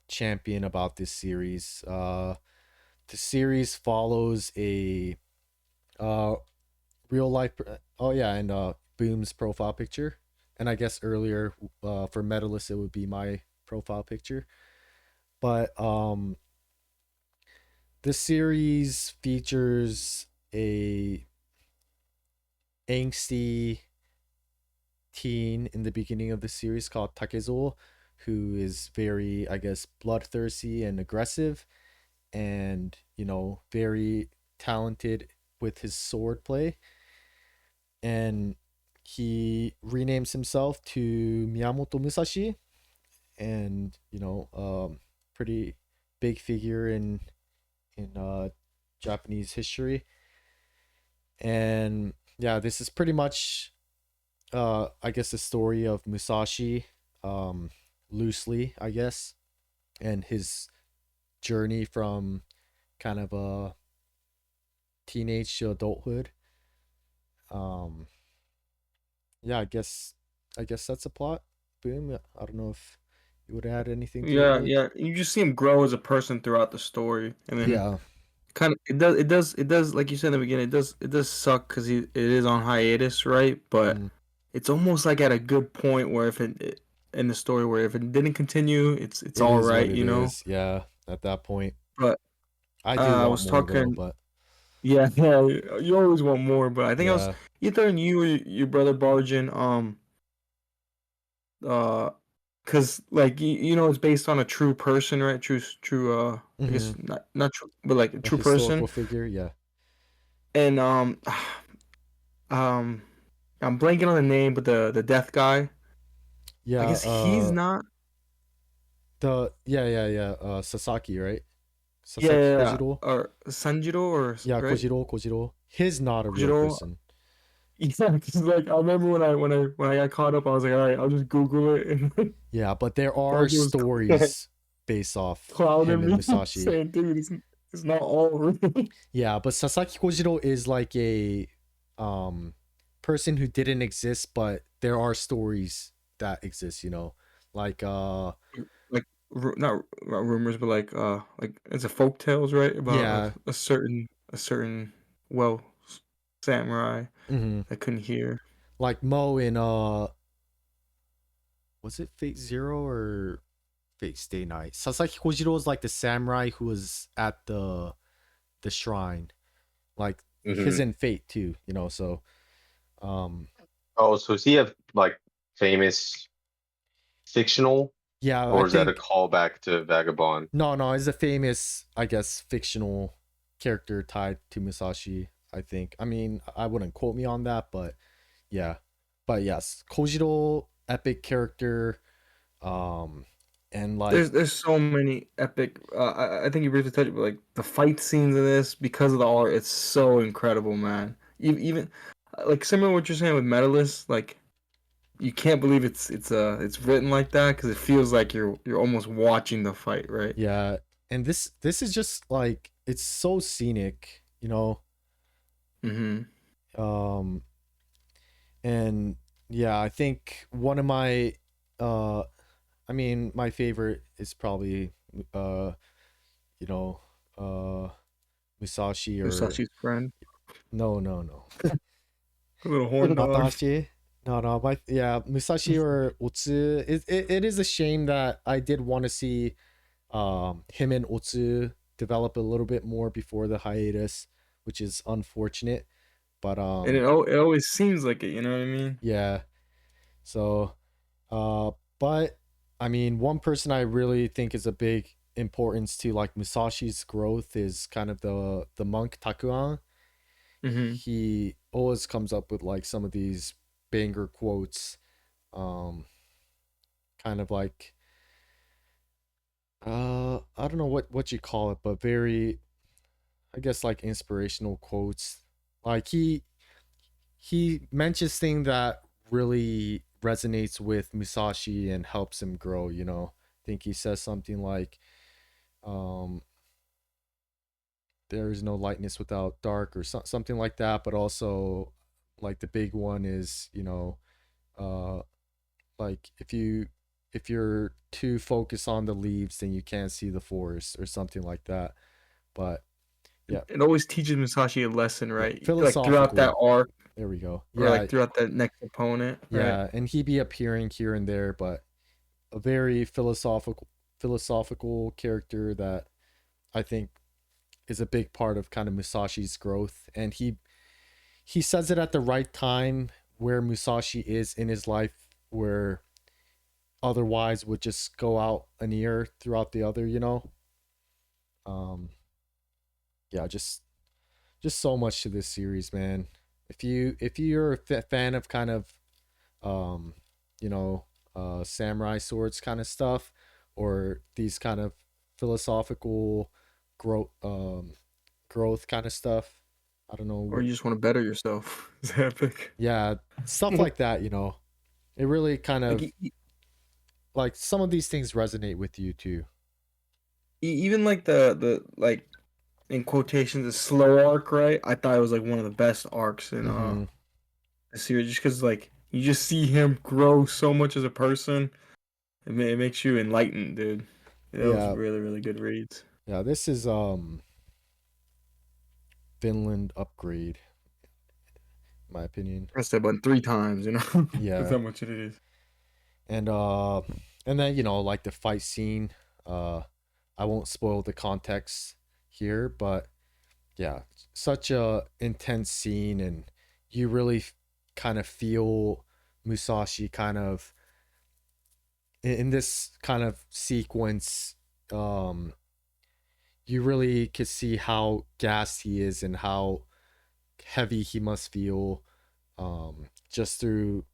champion about this series. The series follows a uh real life. Oh yeah, and Boom's profile picture, and I guess earlier for medalists it would be my profile picture. But the series features a angsty teen in the beginning of the series called Takezo, who is very, I guess, bloodthirsty and aggressive, and very talented with his sword play. And he renames himself to Miyamoto Musashi, and pretty big figure in Japanese history. And yeah, this is pretty much I guess the story of Musashi, um loosely, I guess, and his journey from kind of a teenage to adulthood. Um yeah, I guess that's a plot. Boom. I don't know if you would add anything to it, Yeah, really. yeah. You just see him grow as a person throughout the story, and then Yeah. kind of it does like you said in the beginning. It does suck because it is on hiatus, right? But Mm, it's almost like at a good point where if it in the story where if it didn't continue, it's it all is what right, it you know. is. Yeah, at that point But I do I want was more though, talking. but Yeah, yeah. You always want more, but I think I was yeah. either in you or your brother Bargain. Uh, because like you know it's based on a true person, right? True. I Hmm. guess not true, but like a A true historical person. figure, yeah. And um, I'm blanking on the name, but the death guy. I Yeah, guess he's not. yeah, Sasaki, right? Yeah, Sasaki yeah, yeah. Kojiro? Or Sanjiro or Yeah, right? Kojiro. He's not a real Kojiro. person. Yeah, because like I remember when I got caught up, I was like, all right, I'll just Google it, and then Yeah, but there are Bargain was stories based off him clowning and me, Musashi. saying, dude, it's... It's not all real. Yeah, but Sasaki Kojiro is like a um person who didn't exist, but there are stories that exist, you know. Like Like not rumors, but like it's a folk tales, right? About yeah, a certain well samurai mhm. that couldn't hear. Like Mo in was it Fate Zero or Fate Stay Night? Sasaki Kojiro is like the samurai who was at the shrine. Like Hmm. his in Fate too, you know, so um Oh, so does he have like famous fictional, yeah, I or is that a think callback to Vagabond? no, he's a famous, I guess, fictional character tied to Musashi, I think. I mean, I wouldn't quote me on that, but yeah. But yes, Kojiro, epic character, um, and like, There's so many epic. I think you briefly touched, but like the fight scenes in this because of the art, it's so incredible, man. Even like similar to what you're saying with Medalist, like you can't believe it's written like that because it feels like you're almost watching the fight, right? yeah, and this is just like it's so scenic, you know. Mm-hmm. Um, and yeah, I think one of my, uh, I mean, my favorite is probably, uh, you know, Musashi or Musashi's friend, no. a little horn dog. Tanahashi. No, my yeah, Musashi or Otsu. It is a shame that I did want to see him and Otsu develop a little bit more before the hiatus, which is unfortunate. But And it always seems like it, you know what I mean? yeah. So but I mean, one person I really think is a big importance to like Musashi's growth is kind of the monk Takuan. Mm-hmm. He always comes up with like some of these banger quotes, um kind of like I don't know what you call it, but very, I guess, like inspirational quotes. Like he mentions things that really resonates with Musashi and helps him grow, you know. I think he says something like um there is no lightness without dark or something like that, but also like the big one is, you know, uh like if you're too focused on the leaves then you can't see the forest or something like that. But yeah, It always teaches Musashi a lesson, yeah, right? Like throughout that philosophical. arc, There we go. or Yeah, like throughout that next opponent, right? yeah, and he be appearing here and there, but a very philosophical character that I think is a big part of kind of Musashi's growth, and he says it at the right time where Musashi is in his life, where otherwise would just go out an ear throughout the other, you know. Um, yeah, just so much to this series, man. If you're a fan of kind of um, you know, samurai swords kind of stuff, or these kind of philosophical growth kind of stuff. I don't know Or what. you just want to better yourself. It's epic. Yeah, stuff like that. You know, it really kind Like of like some of these things resonate with you too. even like the like in quotations the slow arc, right? I thought it was like one of the best arcs in Mm-hmm. the series, just because like you just see him grow so much as a person. It makes you enlightened, dude. That was Yeah, really really good reads. yeah. This is Finland upgrade, in my opinion. Press that button 3 times, you know. That's Yeah, how much it is. and uh, and then you know like the fight scene. I won't spoil the context here, but yeah, such a intense scene, and you really kind of feel Musashi kind of in this kind of sequence. Um, you really could see how gassed he is and how heavy he must feel. Just through,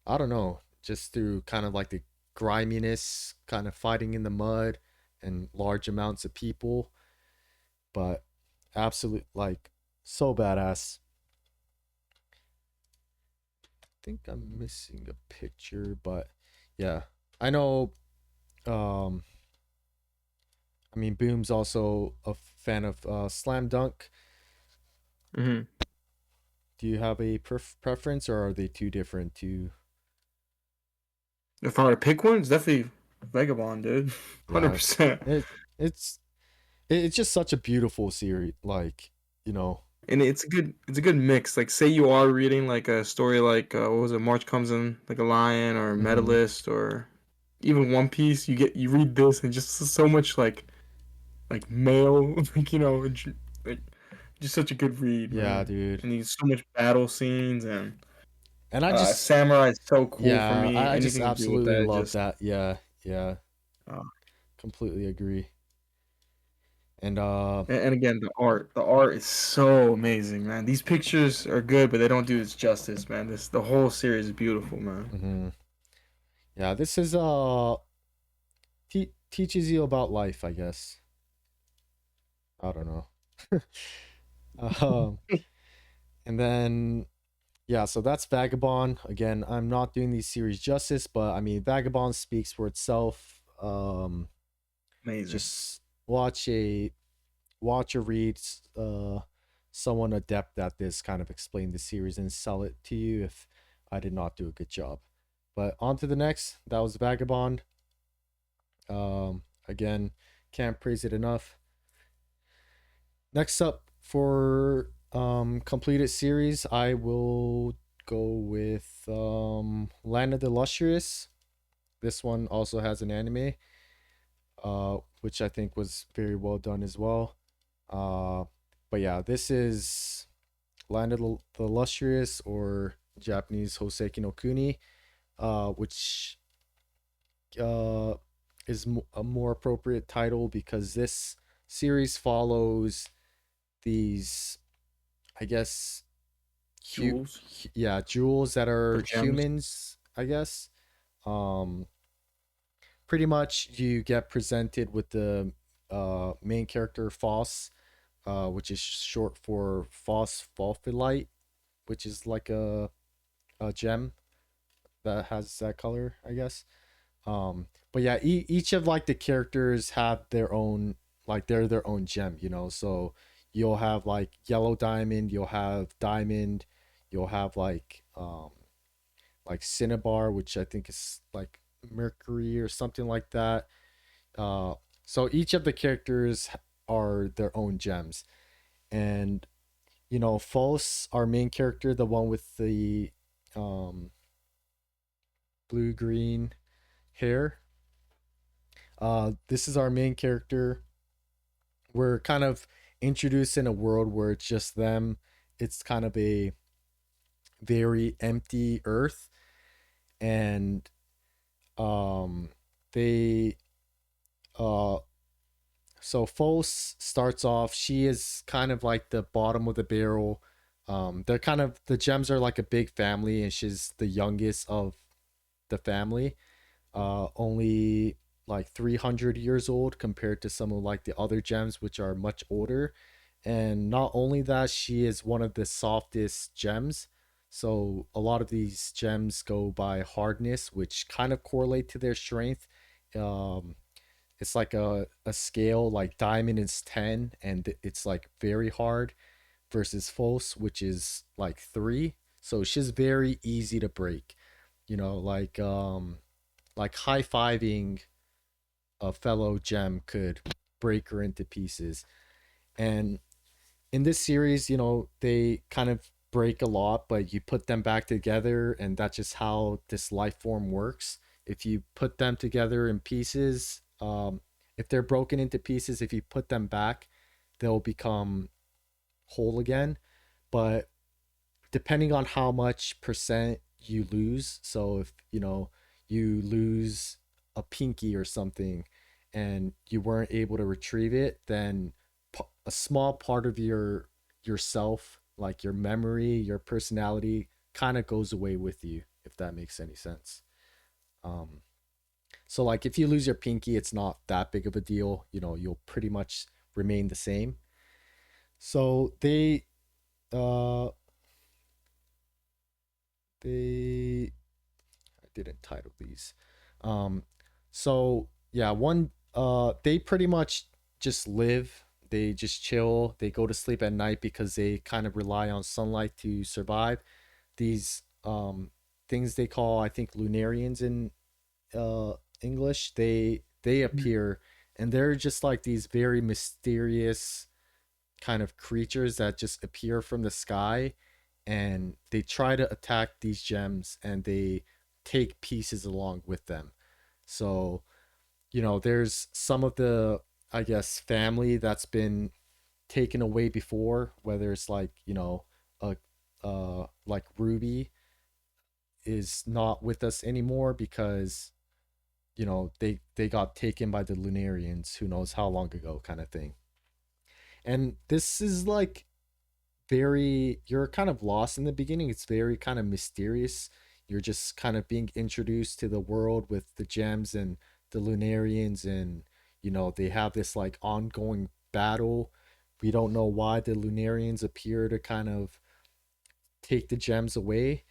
I don't know, just through kind of like the griminess, kind of fighting in the mud and large amounts of people, but absolute like so badass. Think I'm missing a picture, but yeah, I know. Um, I mean, Boom's also a fan of Slam Dunk. Hmm. Do you have a preference, or are they two different? Two, If I were to pick one, it's definitely Vagabond, dude. yeah. 100%. It it's it's just such a beautiful series. Like, you know, And it's a good mix. Like, say you are reading like a story like what was it, March Comes in Like a Lion, or hmm Medalist, or even One Piece. You read this and just so much like male, like like just such a good read, yeah, man. dude. And so much battle scenes, and And I just, samurai is so cool for yeah, me. I just Anything to do with absolutely that, love just that. Yeah, yeah, uh, completely agree. And and again, the art is so amazing, man. These pictures are good, but they don't do its justice, man. The whole series is beautiful, man. mhm. Yeah, this is teaches you about life, I guess. I don't know. um, and then yeah, so that's Vagabond. Again, I'm not doing these series justice, but I mean, Vagabond speaks for itself. Amazing. Just watch a watch or read someone adept at this kind of explain the series and sell it to you if I did not do a good job. But on to the next. That was Vagabond. Again, can't praise it enough. Next up for completed series, I will go with Land of the Lustrous. This one also has an anime, which I think was very well done as well. Uh, but yeah, this is Land of the Lustrous, or Japanese Hoseki no Kuni, which uh, is a more appropriate title because this series follows these, I guess, Jewels yeah, jewels that or are gems. humans, I guess. Um, Pretty much you get presented with the main character Foss, which is short for Phosphophyllite, which is like a gem that has that color, I guess. But yeah, each of like the characters have their own, like they're their own gem, you know. So you'll have like yellow diamond, you'll have diamond, you'll have like cinnabar, which I think is like mercury or something like that. Uh, so each of the characters are their own gems, and you know, False, our main character, the one with the um blue green hair. This is our main character. We're kind of introduced in a world where it's just them. It's kind of a very empty Earth, and um, they uh, so Fos starts off. She is kind of like the bottom of the barrel. They're kind of the gems are like a big family, and she's the youngest of the family. Only like 300 years old compared to some of like the other gems, which are much older. And not only that, she is one of the softest gems. So a lot of these gems go by hardness, which kind of correlate to their strength. Um, it's like a scale, like diamond is 10 and it's like very hard, versus false, which is like 3. So she's very easy to break. You know, like high-fiving a fellow gem could break her into pieces. And in this series, you know, they kind of break a lot, but you put them back together, and that's just how this life form works. If you put them together in pieces, if they're broken into pieces, if you put them back, they'll become whole again. But depending on how much percent you lose, so if you know you lose a pinky or something and you weren't able to retrieve it, then a small part of yourself, like your memory, your personality, kind of goes away with you, if that makes any sense. um so like if you lose your pinky, it's not that big of a deal, you know, you'll pretty much remain the same. So uh they I didn't title these. Um, so yeah, one they pretty much just live. They just chill. They go to sleep at night because they kind of rely on sunlight to survive. These things they call, I think, lunarians in uh English, they appear, and they're just like these very mysterious kind of creatures that just appear from the sky, and they try to attack these gems, and they take pieces along with them. So, there's some of the, I guess, family that's been taken away before, whether it's like, a like Ruby is not with us anymore because they got taken by the Lunarians who knows how long ago, kind of thing. And this is like very, you're kind of lost in the beginning. It's very kind of mysterious. You're just kind of being introduced to the world with the gems and the Lunarians, and they have this like ongoing battle. We don't know why the Lunarians appear to kind of take the gems away.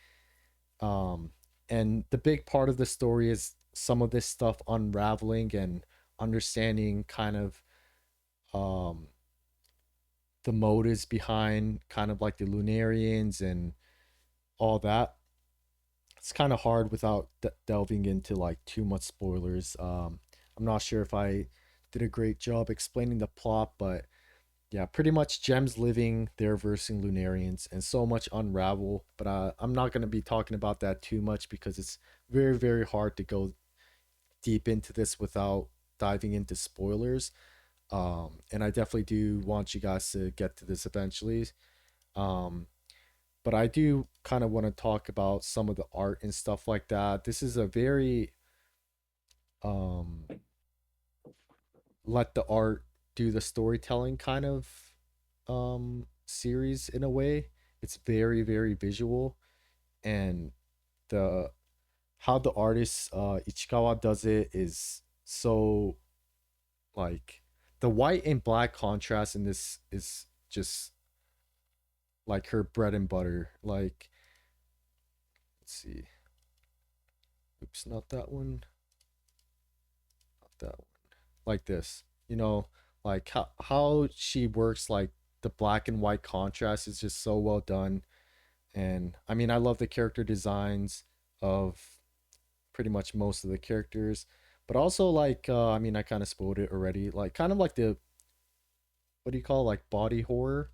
um and the big part of the story is some of this stuff unraveling and understanding kind of um the motives behind kind of like the Lunarians and all that. It's kind of hard without delving into like too much spoilers. I'm not sure if I did a great job explaining the plot, but yeah, pretty much gems living, they're versing Lunarians, and so much unravel. But I'm not going to be talking about that too much because it's very, very hard to go deep into this without diving into spoilers. And I definitely do want you guys to get to this eventually. Um, but I do kind of want to talk about some of the art and stuff like that. This is a very um, let the art do the storytelling kind of series in a way. It's very, very visual, and the how the artist Ichikawa does it is so like the white and black contrast in this is just like her bread and butter. Like, let's see. Oops, not that one. Not that one. Like this. Like how she works like the black and white contrast is just so well done. And I mean, I love the character designs of pretty much most of the characters, but also like I mean, I kind of spoiled it already. Like kind of like the, what do you call, like body horror?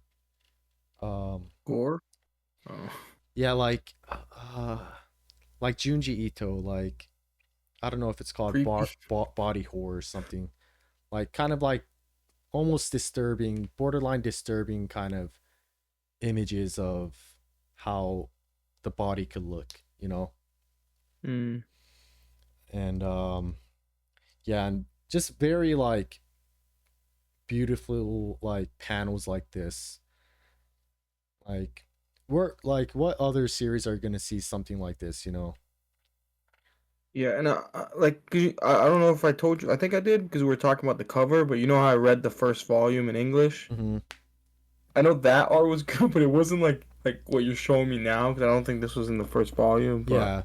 Um Gore. Oh, yeah, like Junji Ito, like I don't know if it's called creepy. body horror or something. Like kind of like almost disturbing, borderline disturbing kind of images of how the body could look. Mm. And yeah, and just very like beautiful like panels like this. Like we're like, what other series are gonna see something like this? Yeah, and like 'cause I don't know if I told you. I think I did because we were talking about the cover. But you know how I read the first volume in English. Hmm. I know that art was good, but it wasn't like what you're showing me now. Because I don't think this was in the first volume. But Yeah.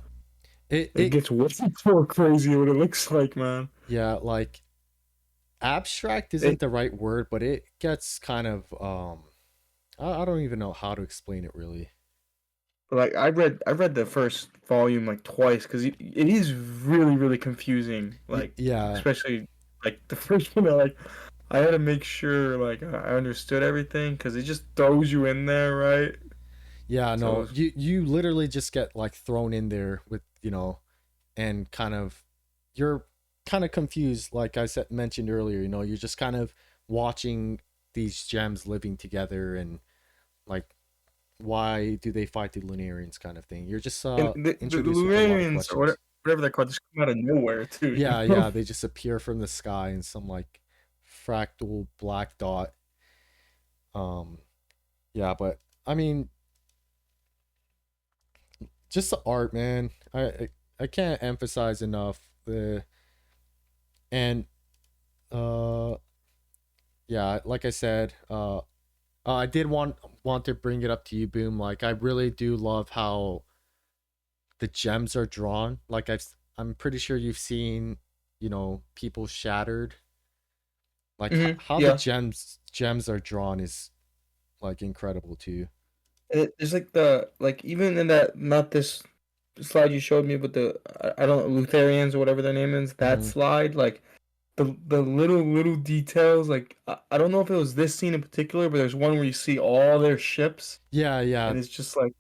It it it gets way more crazy what it looks like, man. yeah, like abstract It isn't the right word, but it gets kind of I don't even know how to explain it really. like I read the first volume like twice because it is really confusing. Like Yeah. especially like the first one. I had to make sure like I understood everything because it just throws you in there, right? Yeah, So it no, was, you literally just get like thrown in there with, and kind of you're kind of confused, like I said mentioned earlier, you're just kind of watching these gems living together, and like, why do they fight the Lunarians, kind of thing. You're just and the introduced with a lot of Lumerians or questions. whatever they're called just come out of nowhere too, you Yeah, know? yeah, they just appear from the sky in some like fractal black dot. um yeah, but I mean, just the art, man. I can't emphasize enough the, and uh yeah, like I said, I did want to bring it up to you, Boom. Like I really do love how the gems are drawn. Like I'm pretty sure you've seen, people shattered. Like Hmm. how the Yeah. gems are drawn is like incredible too. There's like even in that, not this slide you showed me, but I don't know, Lutherians or whatever their name is, that Hmm. slide, like the little details, like I don't know if it was this scene in particular, but there's one where you see all their ships, Yeah, yeah, and it's just like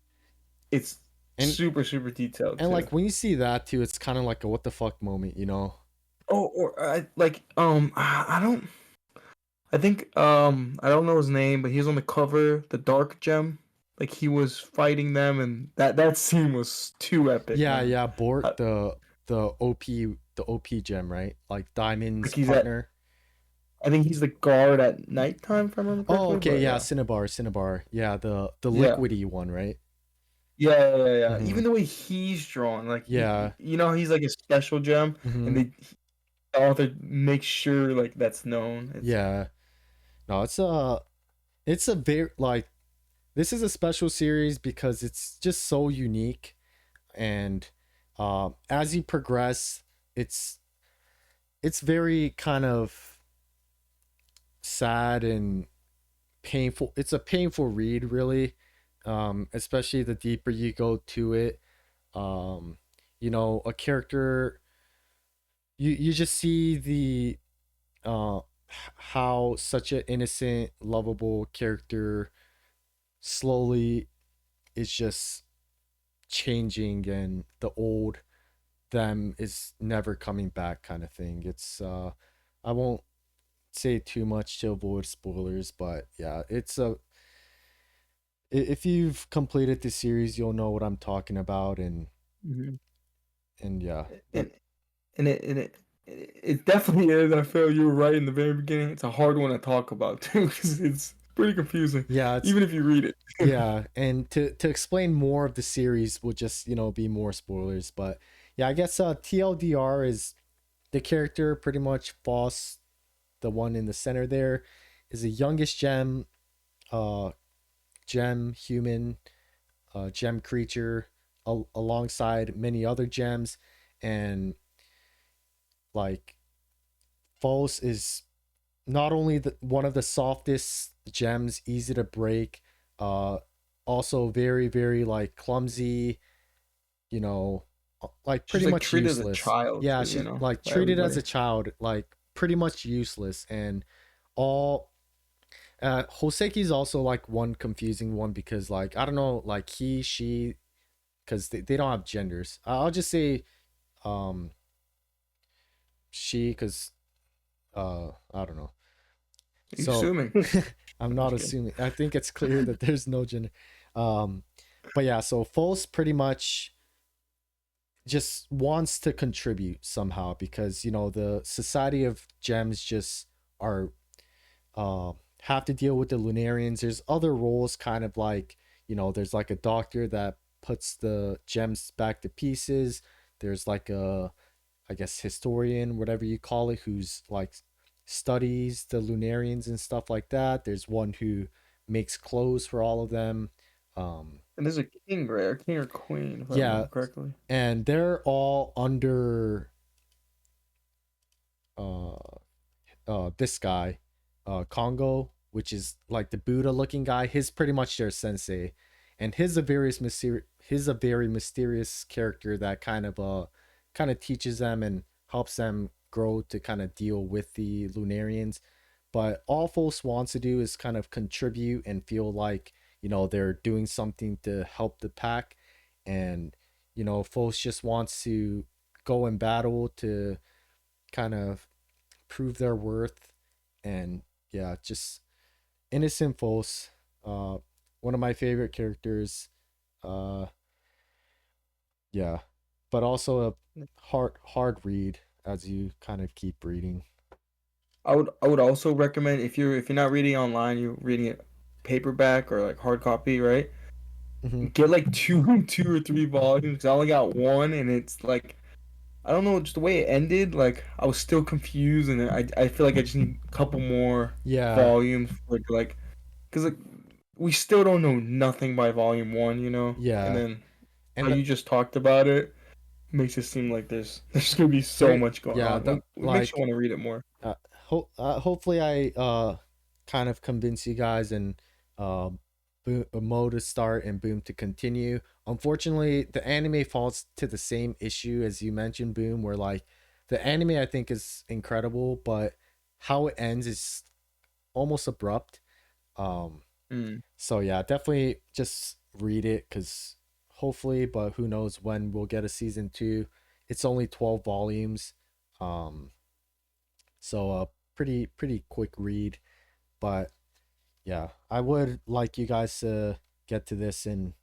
it's and super detailed and too. like when you see that too, it's kind of like a what the fuck moment, you know? Oh, or I don't, I think I don't know his name, but he was on the cover, the Dark Gem. Like he was fighting them, and that scene was too epic, Yeah, man. yeah, Bort Uh, the OP gem, right? Like Diamond's like he's at, partner. I think he's the guard at nighttime, if I remember Oh, correctly. okay, But yeah, yeah, Cinnabar. Yeah, the yeah, liquidy one, right? yeah. Hmm. Even the way he's drawn, like Yeah. you know, he's like a special gem, and Hmm. the author makes sure like that's known. It's Yeah. No, it's a very like this is a special series because it's just so unique and as you progress, it's it's very kind of sad and painful. It's a painful read, really, especially the deeper you go to it. Um, you know, a character you just see the how such an innocent, lovable character slowly is just changing, and the old them is never coming back, kind of thing. It's I won't say too much to avoid spoilers, but yeah, it's a if you've completed the series, you'll know what I'm talking about, Mhm. and yeah, that and it definitely is. I feel you were right in the very beginning. It's a hard one to talk about too, because it's pretty confusing, yeah, it's even if you read it. yeah, and to explain more of the series would just be more spoilers, but yeah, I guess TLDR is the character pretty much Foss, the one in the center there, is the youngest uh, gem human, gem creature, alongside many other gems, and like False is not only one of the softest gems, easy to break, uh, also very like clumsy, you know, like She's pretty like much treated as a useless. child Yeah, too, you she's know, like by treated as everybody. a child, like pretty much useless, and all Hoseki's also like one confusing one because like I don't know, like he, she, because they don't have genders. I'll just say um she because I don't know. You So assuming? I'm I'm not just kidding. assuming. I think it's clear that there's no gender. Um, but yeah, so False pretty much just wants to contribute somehow because the Society of Gems just are uh, have to deal with the Lunarians. There's other roles, kind of like there's like a doctor that puts the gems back to pieces. There's like a, I guess, historian, whatever you call it, who's like studies the Lunarians and stuff like that. There's one who makes clothes for all of them. Um, And there's a king, right? Or king or queen, if I yeah, remember correctly. and they're all under uh, this guy, Congo, which is like the Buddha looking guy. He's pretty much their sensei, and he's a very mysterious character that kind of teaches them and helps them grow to kind of deal with the Lunarians. But all Fos wants to do is kind of contribute and feel like they're doing something to help the pack, and Fos just wants to go in battle to kind of prove their worth, and yeah, just innocent Fos, uh one of my favorite characters, uh yeah, but also a hard read as you kind of keep reading. I would also recommend, if you're not reading online, you're reading it paperback or like hard copy, right? Hmm. Get like two or three volumes. 'Cause I only got one, and it's like I don't know, just the way it ended. Like I was still confused, and I feel like I just need a couple more Yeah, volumes for like, because like we still don't know nothing by volume one, you know. And yeah, then how and you just talked about it makes it seem like there's gonna be so there much going yeah on. the It makes you like want to read it more. uh, hopefully I kind of convince you guys and Mo to start and Boom to continue. Unfortunately, the anime falls to the same issue as you mentioned, Boom, where like the anime I think is incredible, but how it ends is almost abrupt. Um, Mm. so yeah, definitely just read it because hopefully, but who knows when we'll get a season two. It's only 12 volumes. Um, so pretty quick read, but yeah, I would like you guys to get to this, and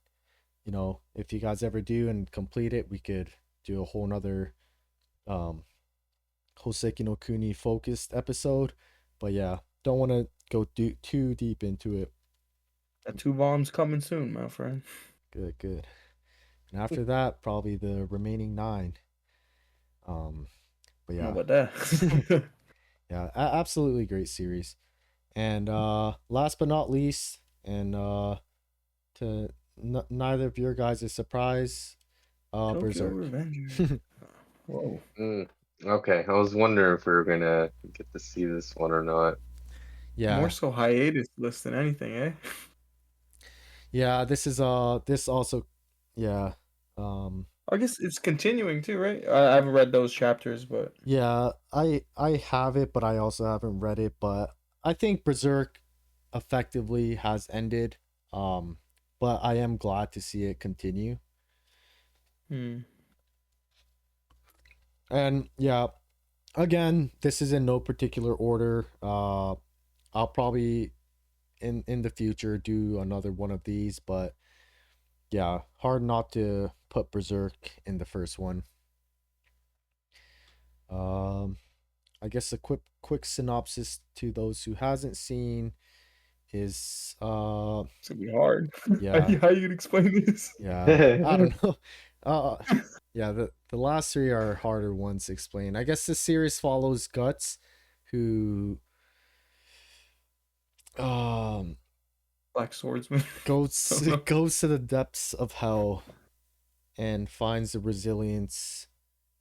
if you guys ever do and complete it, we could do a whole nother um Hoseki no Kuni focused episode. But yeah, don't want to go too deep into it. That two bombs coming soon, my friend. Good, good. And after that, probably the remaining nine. Um, but How yeah, about that? yeah, absolutely great series. And last but not least, and to neither of your guys' surprise, Tokyo Berserk. Revengers. Whoa. Mm, okay, I was wondering if we were gonna get to see this one or not. More Yeah, so hiatus list than anything, eh? yeah. This also, yeah, um, I guess it's continuing too, right? I haven't read those chapters, but yeah. I have it, but I also haven't read it. But I think Berserk effectively has ended. Um, but I am glad to see it continue. hmm. And yeah, again, this is in no particular order. I'll probably in the future do another one of these, but yeah, hard not to put Berserk in the first one. Um, I guess a quick synopsis to those who hasn't seen is It's gonna be hard. yeah, How you gonna explain this? yeah, I don't know. uh yeah, the last three are harder ones to explain. I guess the series follows Guts, who um Black Swordsman. I goes don't know. goes to the depths of hell and finds the resilience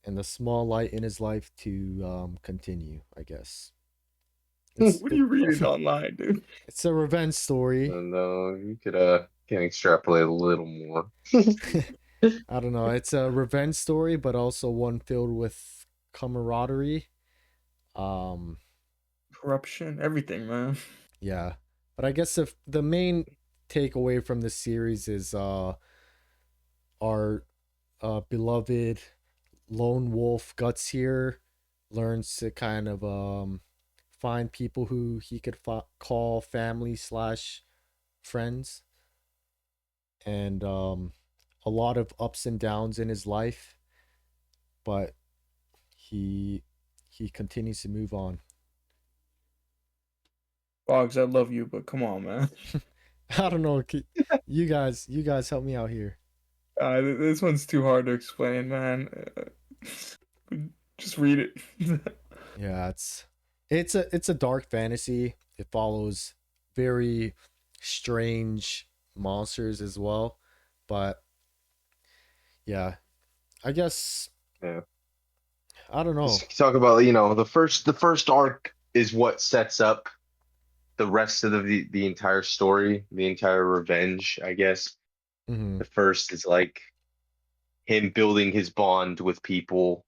and the small light in his life to continue. I guess it's What are it, you reading online, dude? it's a revenge story. And you could can extrapolate a little more. I don't know. It's a revenge story, but also one filled with camaraderie. Um, Corruption, everything, man. yeah, but I guess if the main takeaway from the series is our beloved lone wolf Guts here learns to kind of find people who he could call family slash friends, and a lot of ups and downs in his life, but he he continues to move on. Boggs, I love you, but come on, man. I don't know. You guys help me out here. This one's too hard to explain, man. Just read it. Yeah, it's a dark fantasy. It follows very strange monsters as well, but yeah, I guess Yeah. I don't know. Just talk about, the first arc is what sets up the rest of the entire story, the entire revenge, I guess. Hmm. The first is like him building his bond with people,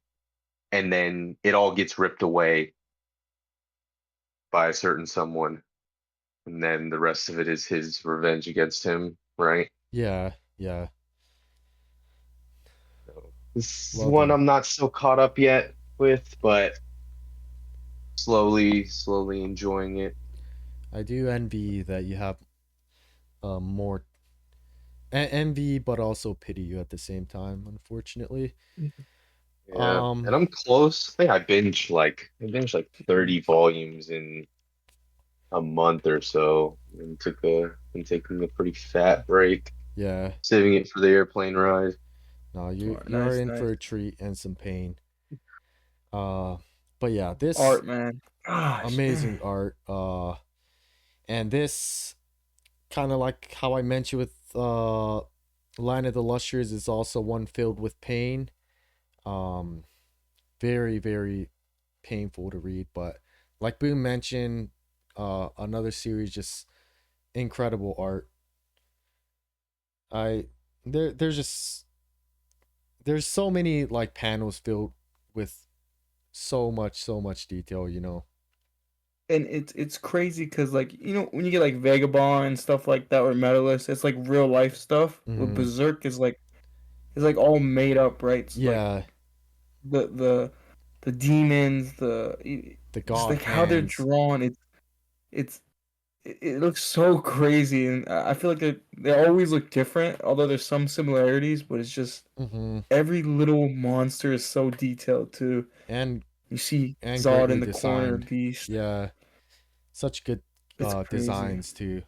and then it all gets ripped away by a certain someone, and then the rest of it is his revenge against him, right? Yeah, yeah. So this is Well one done. I'm not so caught up yet with, but slowly enjoying it. I do envy that you have more envy, but also pity you at the same time. Unfortunately, Yeah, and um, I'm close. I binged like 30 volumes in a month or so, and been taking a pretty fat break, yeah. saving it for the airplane ride. No, All you right, you are nice, in nice. for a treat and some pain. Uh, but yeah, this Art, man. Gosh, amazing dang. art. And this kind of like how I mentioned with Line of the Lustrous is also one filled with pain. Um, very painful to read, but like Boone mentioned, another series, just incredible art. I there's just there's so many like panels filled with so much detail, you know. And it's crazy because like when you get like Vagabond and stuff like that or Medalist, it's like real life stuff. With Hmm. Berserk is like it's like all made up, right? It's like Yeah, the the the demons, the just god like how they're hands. drawn. It's it looks so crazy, and I feel like they always look different. Although there's some similarities, but it's just Hmm. every little monster is so detailed too. and You see and Zod in greatly the corner, designed. Beast. Yeah, such good It's crazy. designs too.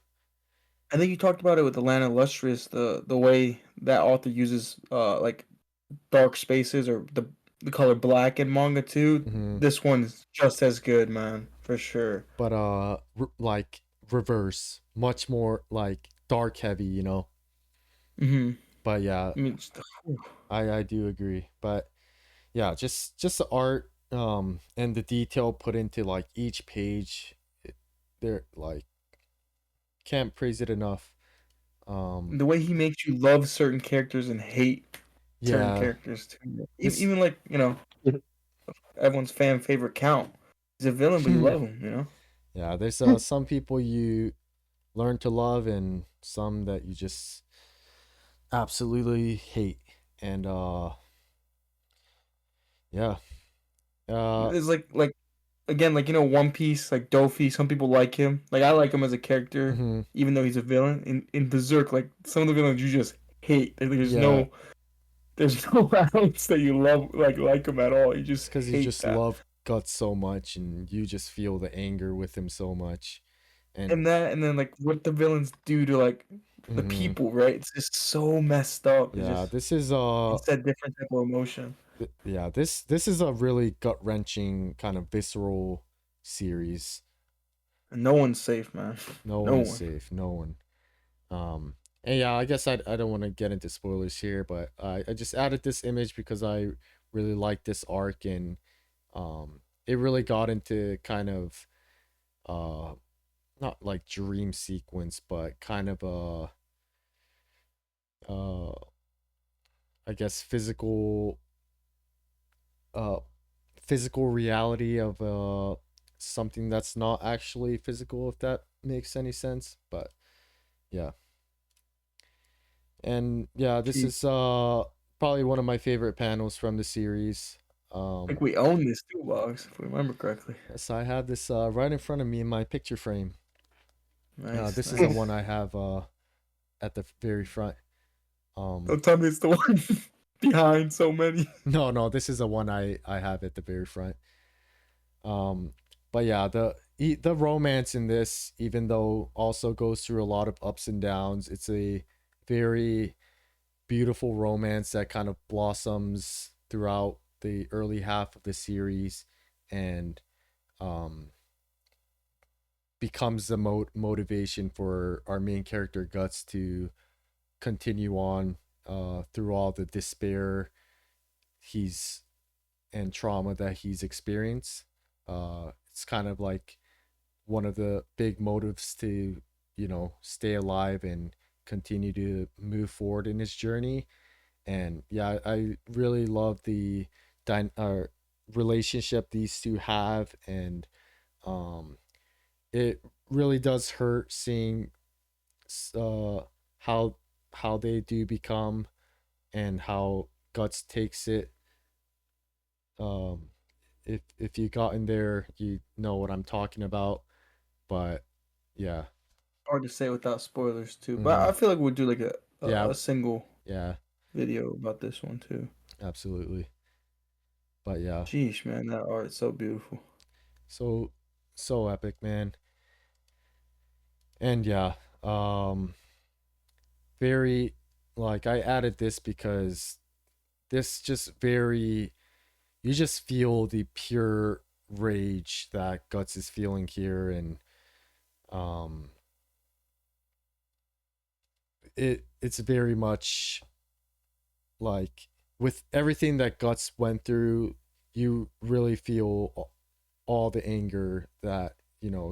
I think you talked about it with the Land Illustrious, the way that author uses like dark spaces or the color black in manga too. Hmm. This one's just as good, man, for sure. But like reverse, much more like dark heavy, you know. Hmm. But yeah, I mean, whew. I do agree. But yeah, just the art and the detail put into like each page, they're like can't praise it enough. Um, The way he makes you love certain characters and hate certain yeah, characters too. this Even like everyone's fan favorite Count. He's a villain, but you love him. yeah, there's some people you learn to love and some that you just absolutely hate. And yeah. Uh It's like again, like One Piece, like Dofi. Some people like him. Like I like him as a character, mhm, even though he's a villain. In Berserk, like some of the villains you just hate. Like, yeah, there's no ounce that you love like him at all. You it's just cuz you hate just that. love Guts so much and you just feel the anger with him so much. And And then like what the villains do to like the mhm, people, right? It's just so messed up. It's yeah, just this is it's that different type of emotion. yeah, this is a really gut-wrenching kind of visceral series. And no one's safe, man. No No one is one. safe, no one. And yeah, I guess I don't want to get into spoilers here, but I just added this image because I really like this arc, and it really got into kind of uh not like dream sequence, but kind of a uh I guess uh physical reality of something that's not actually physical, if that makes any sense. But yeah. And yeah, this Gee, is probably one of my favorite panels from the series. I think Um we own this too, Boggs, if we remember correctly. yes, I have this right in front of me in my picture frame. Nice, This is the nice. one I have at the very front. Um Don't tell me it's the one behind so many. no, this is the one I have at the very front. Um but yeah, the romance in this, even though also goes through a lot of ups and downs, it's a very beautiful romance that kind of blossoms throughout the early half of the series, and um, becomes the motivation for our main character Guts to continue on through all the despair he's and trauma that he's experienced. It's kind of like one of the big motives to, you know, stay alive and continue to move forward in his journey. And yeah, I really love the relationship these two have, and um, it really does hurt seeing uh how they do become and how Guts takes it. Um, if you got in there, you know what I'm talking about. But yeah, Hard to say without spoilers too. But hmm, I feel like we'll do like yeah, a single yeah, video about this one too. absolutely. But yeah, Jeez, man, that art's so beautiful. so so epic, man. And yeah, um, very like I added this because this just very you just feel the pure rage that Guts is feeling here, and um, it's very much like with everything that Guts went through, you really feel all the anger that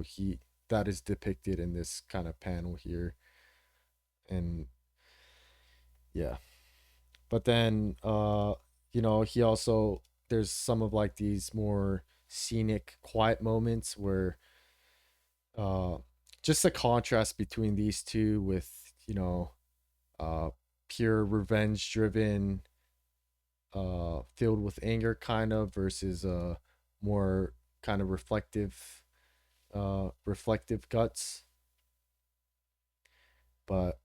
he that is depicted in this kind of panel here. And yeah, but then he also, there's some of like these more scenic quiet moments where uh just the contrast between these two with uh pure revenge driven, filled with anger kind of, versus more kind of reflective guts. But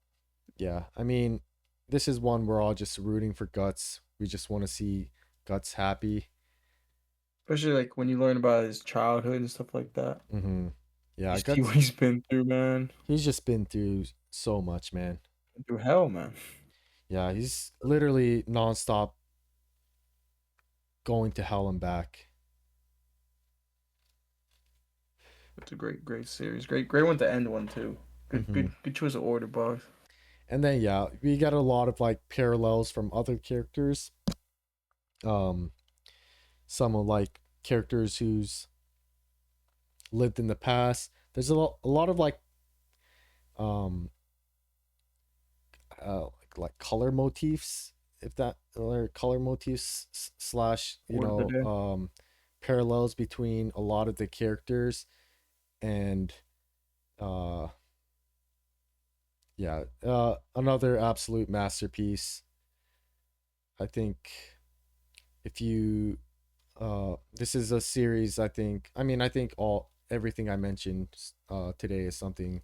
yeah, I mean, this is one we're all just rooting for Guts. We just want to see Guts happy. Especially like when you learn about his childhood and stuff like that. Mm-hmm. Yeah, You see Guts. what he's been through, man. He's just been through so much, man. Through hell, man. Yeah, he's literally nonstop going to hell and back. It's a great series. Great one to end one too. Mm-hmm. Good choice of order, Boggs. And then yeah, we got a lot of like parallels from other characters. Um, some of like characters who's lived in the past. There's a lot of um like color motifs, if that, or color motifs slash Word of the day. parallels between a lot of the characters. And uh yeah, another absolute masterpiece. I think if you this is a series, I think all everything I mentioned today is something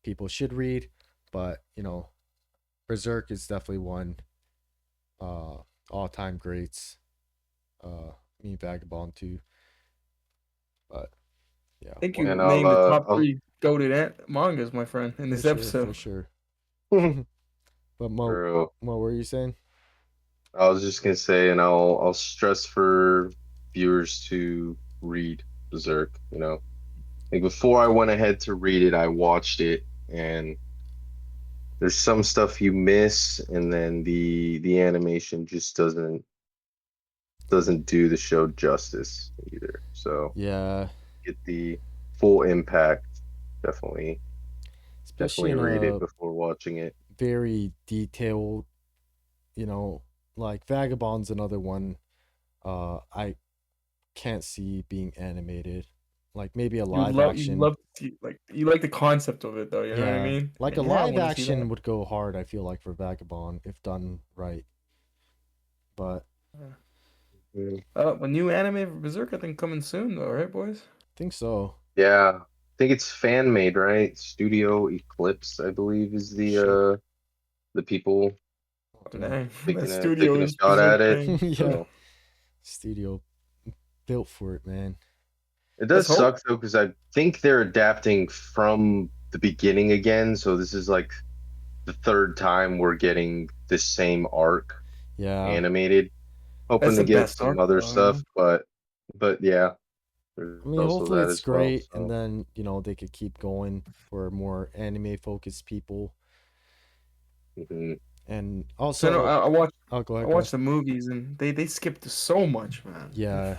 people should read. But Berserk is definitely one, uh all-time greats. Me Vagabond too. But yeah, I think well, you And named the top three goated mangas, my friend, in for this sure, for episode. sure. I'll But Mo, Bro, what were you saying? I was just gonna say, and I'll stress for viewers to read Berserk. Like before I went ahead to read it, I watched it, and there's some stuff you miss, and then the animation just doesn't do the show justice either. So Yeah, get the full impact. Definitely, especially definitely in read it a before watching it. very detailed, you know, like Vagabond's another one. I can't see being animated. Like maybe a live You action. love you like the concept of it though. You know what I Yeah, mean? like a And yeah, I live want to see that. action would go hard. I feel like for Vagabond if done right. But Yeah. Mm. A new anime for Berserk, I think coming soon though, right, boys? I think so. Yeah, I think it's fan made, right? Studio Eclipse, I believe, is Shit, the people dang, that taking studio a is shot Berserk at it. thing. Yeah, So studio built for it, man. it Let's does hope. suck though, because I think they're adapting from the beginning again. So this is like the third time we're getting this same arc Yeah, animated. Hoping That's to the get best some arc other though, you stuff, know. but yeah, there's I mean, also hopefully that it's as well. great, and So then they could keep going for more anime focused people. mhm. And So I know also, oh, go I ahead, go ahead. watched the movies and they skipped so much, man. Yeah,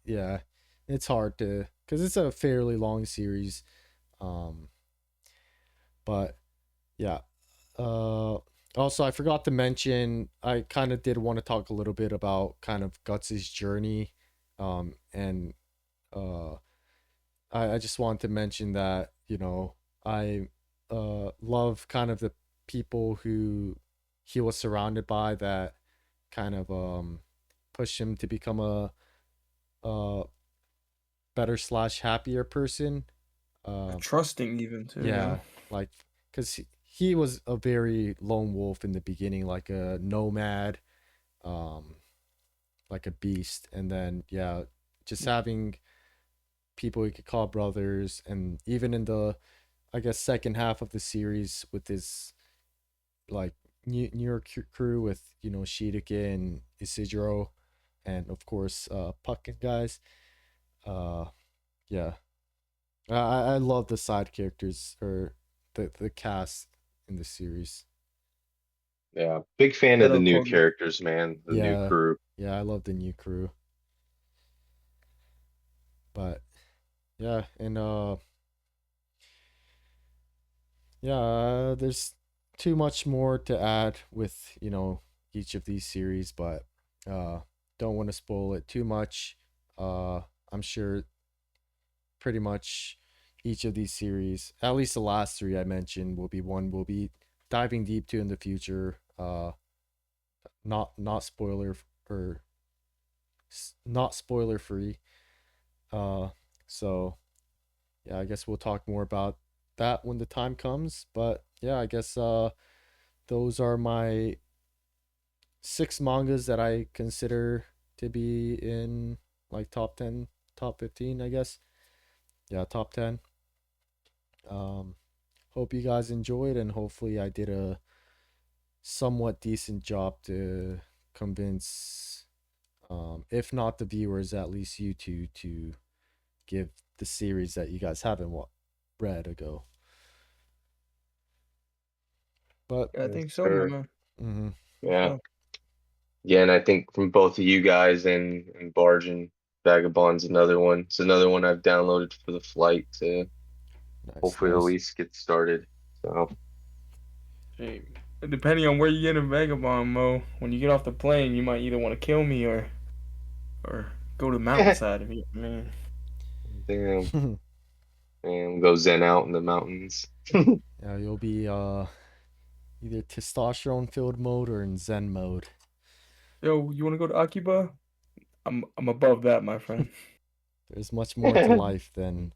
yeah, it's hard to, because it's a fairly long series. Um, but yeah. Also, I forgot to mention, I kind of did want to talk a little bit about kind of Guts's journey. And uh, I just wanted to mention that I love kind of the people who he was surrounded by that kind of push him to become a better slash happier person. Um, Trusting even too, you know. yeah, like because he was a very lone wolf in the beginning, like a nomad, um, like a beast, and then yeah, just having people he could call brothers, and even in the, I guess, second half of the series with his like newer crew with Shiitake and Isidro, and of course Puck and guys. Uh, yeah, I love the side characters, or the cast in the series. Yeah, big fan of the Shadow new Clone. characters, man. The new Yeah, crew. yeah, I love the new crew. But yeah, and yeah, there's too much more to add with each of these series, but uh, don't want to spoil it too much. Uh, I'm sure pretty much each of these series, at least the last three I mentioned, will be one we'll be diving deep to in the future. Not spoiler or not spoiler free. Uh, so yeah, I guess we'll talk more about that when the time comes. But yeah, I guess those are my 6 mangas that I consider to be in like top 10, top 15, I guess. Yeah, top 10. Um, hope you guys enjoyed, and hopefully I did a somewhat decent job to convince, if not the viewers, at least you two to give the series that you guys haven't read a go. But Yeah, I Yes, think so, my sir. man. mhm, Think Yeah. so. Yeah, and I think from both of you guys and Bargain Vagabond's another one. It's another one I've downloaded for the flight to nice, hopefully at nice. least get started. So Hey, depending on where you get in Vagabond, Mo, when you get off the plane, you might either want to kill me or go to the mountainside if you man. damn, and go zen out in the mountains. Yeah, you'll be either testosterone filled mode or in Zen mode. Yo, you want to go to Akiba? I'm above that, my friend. There's much more to life than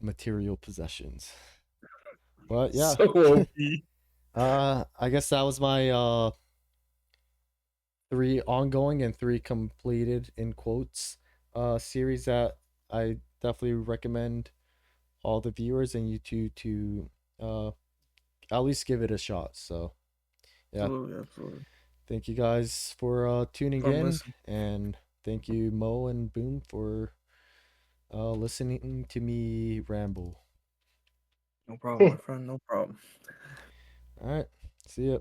material possessions. But yeah, So OP. I guess that was my 3 ongoing and 3 completed in quotes series that I definitely recommend all the viewers and you two to uh at least give it a shot. So yeah, Absolutely, absolutely. thank you guys for tuning From in, listen. and thank you Mo and Boom for listening to me ramble. No problem, my friend. No problem. All right, see ya.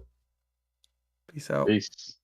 Peace out. Peace.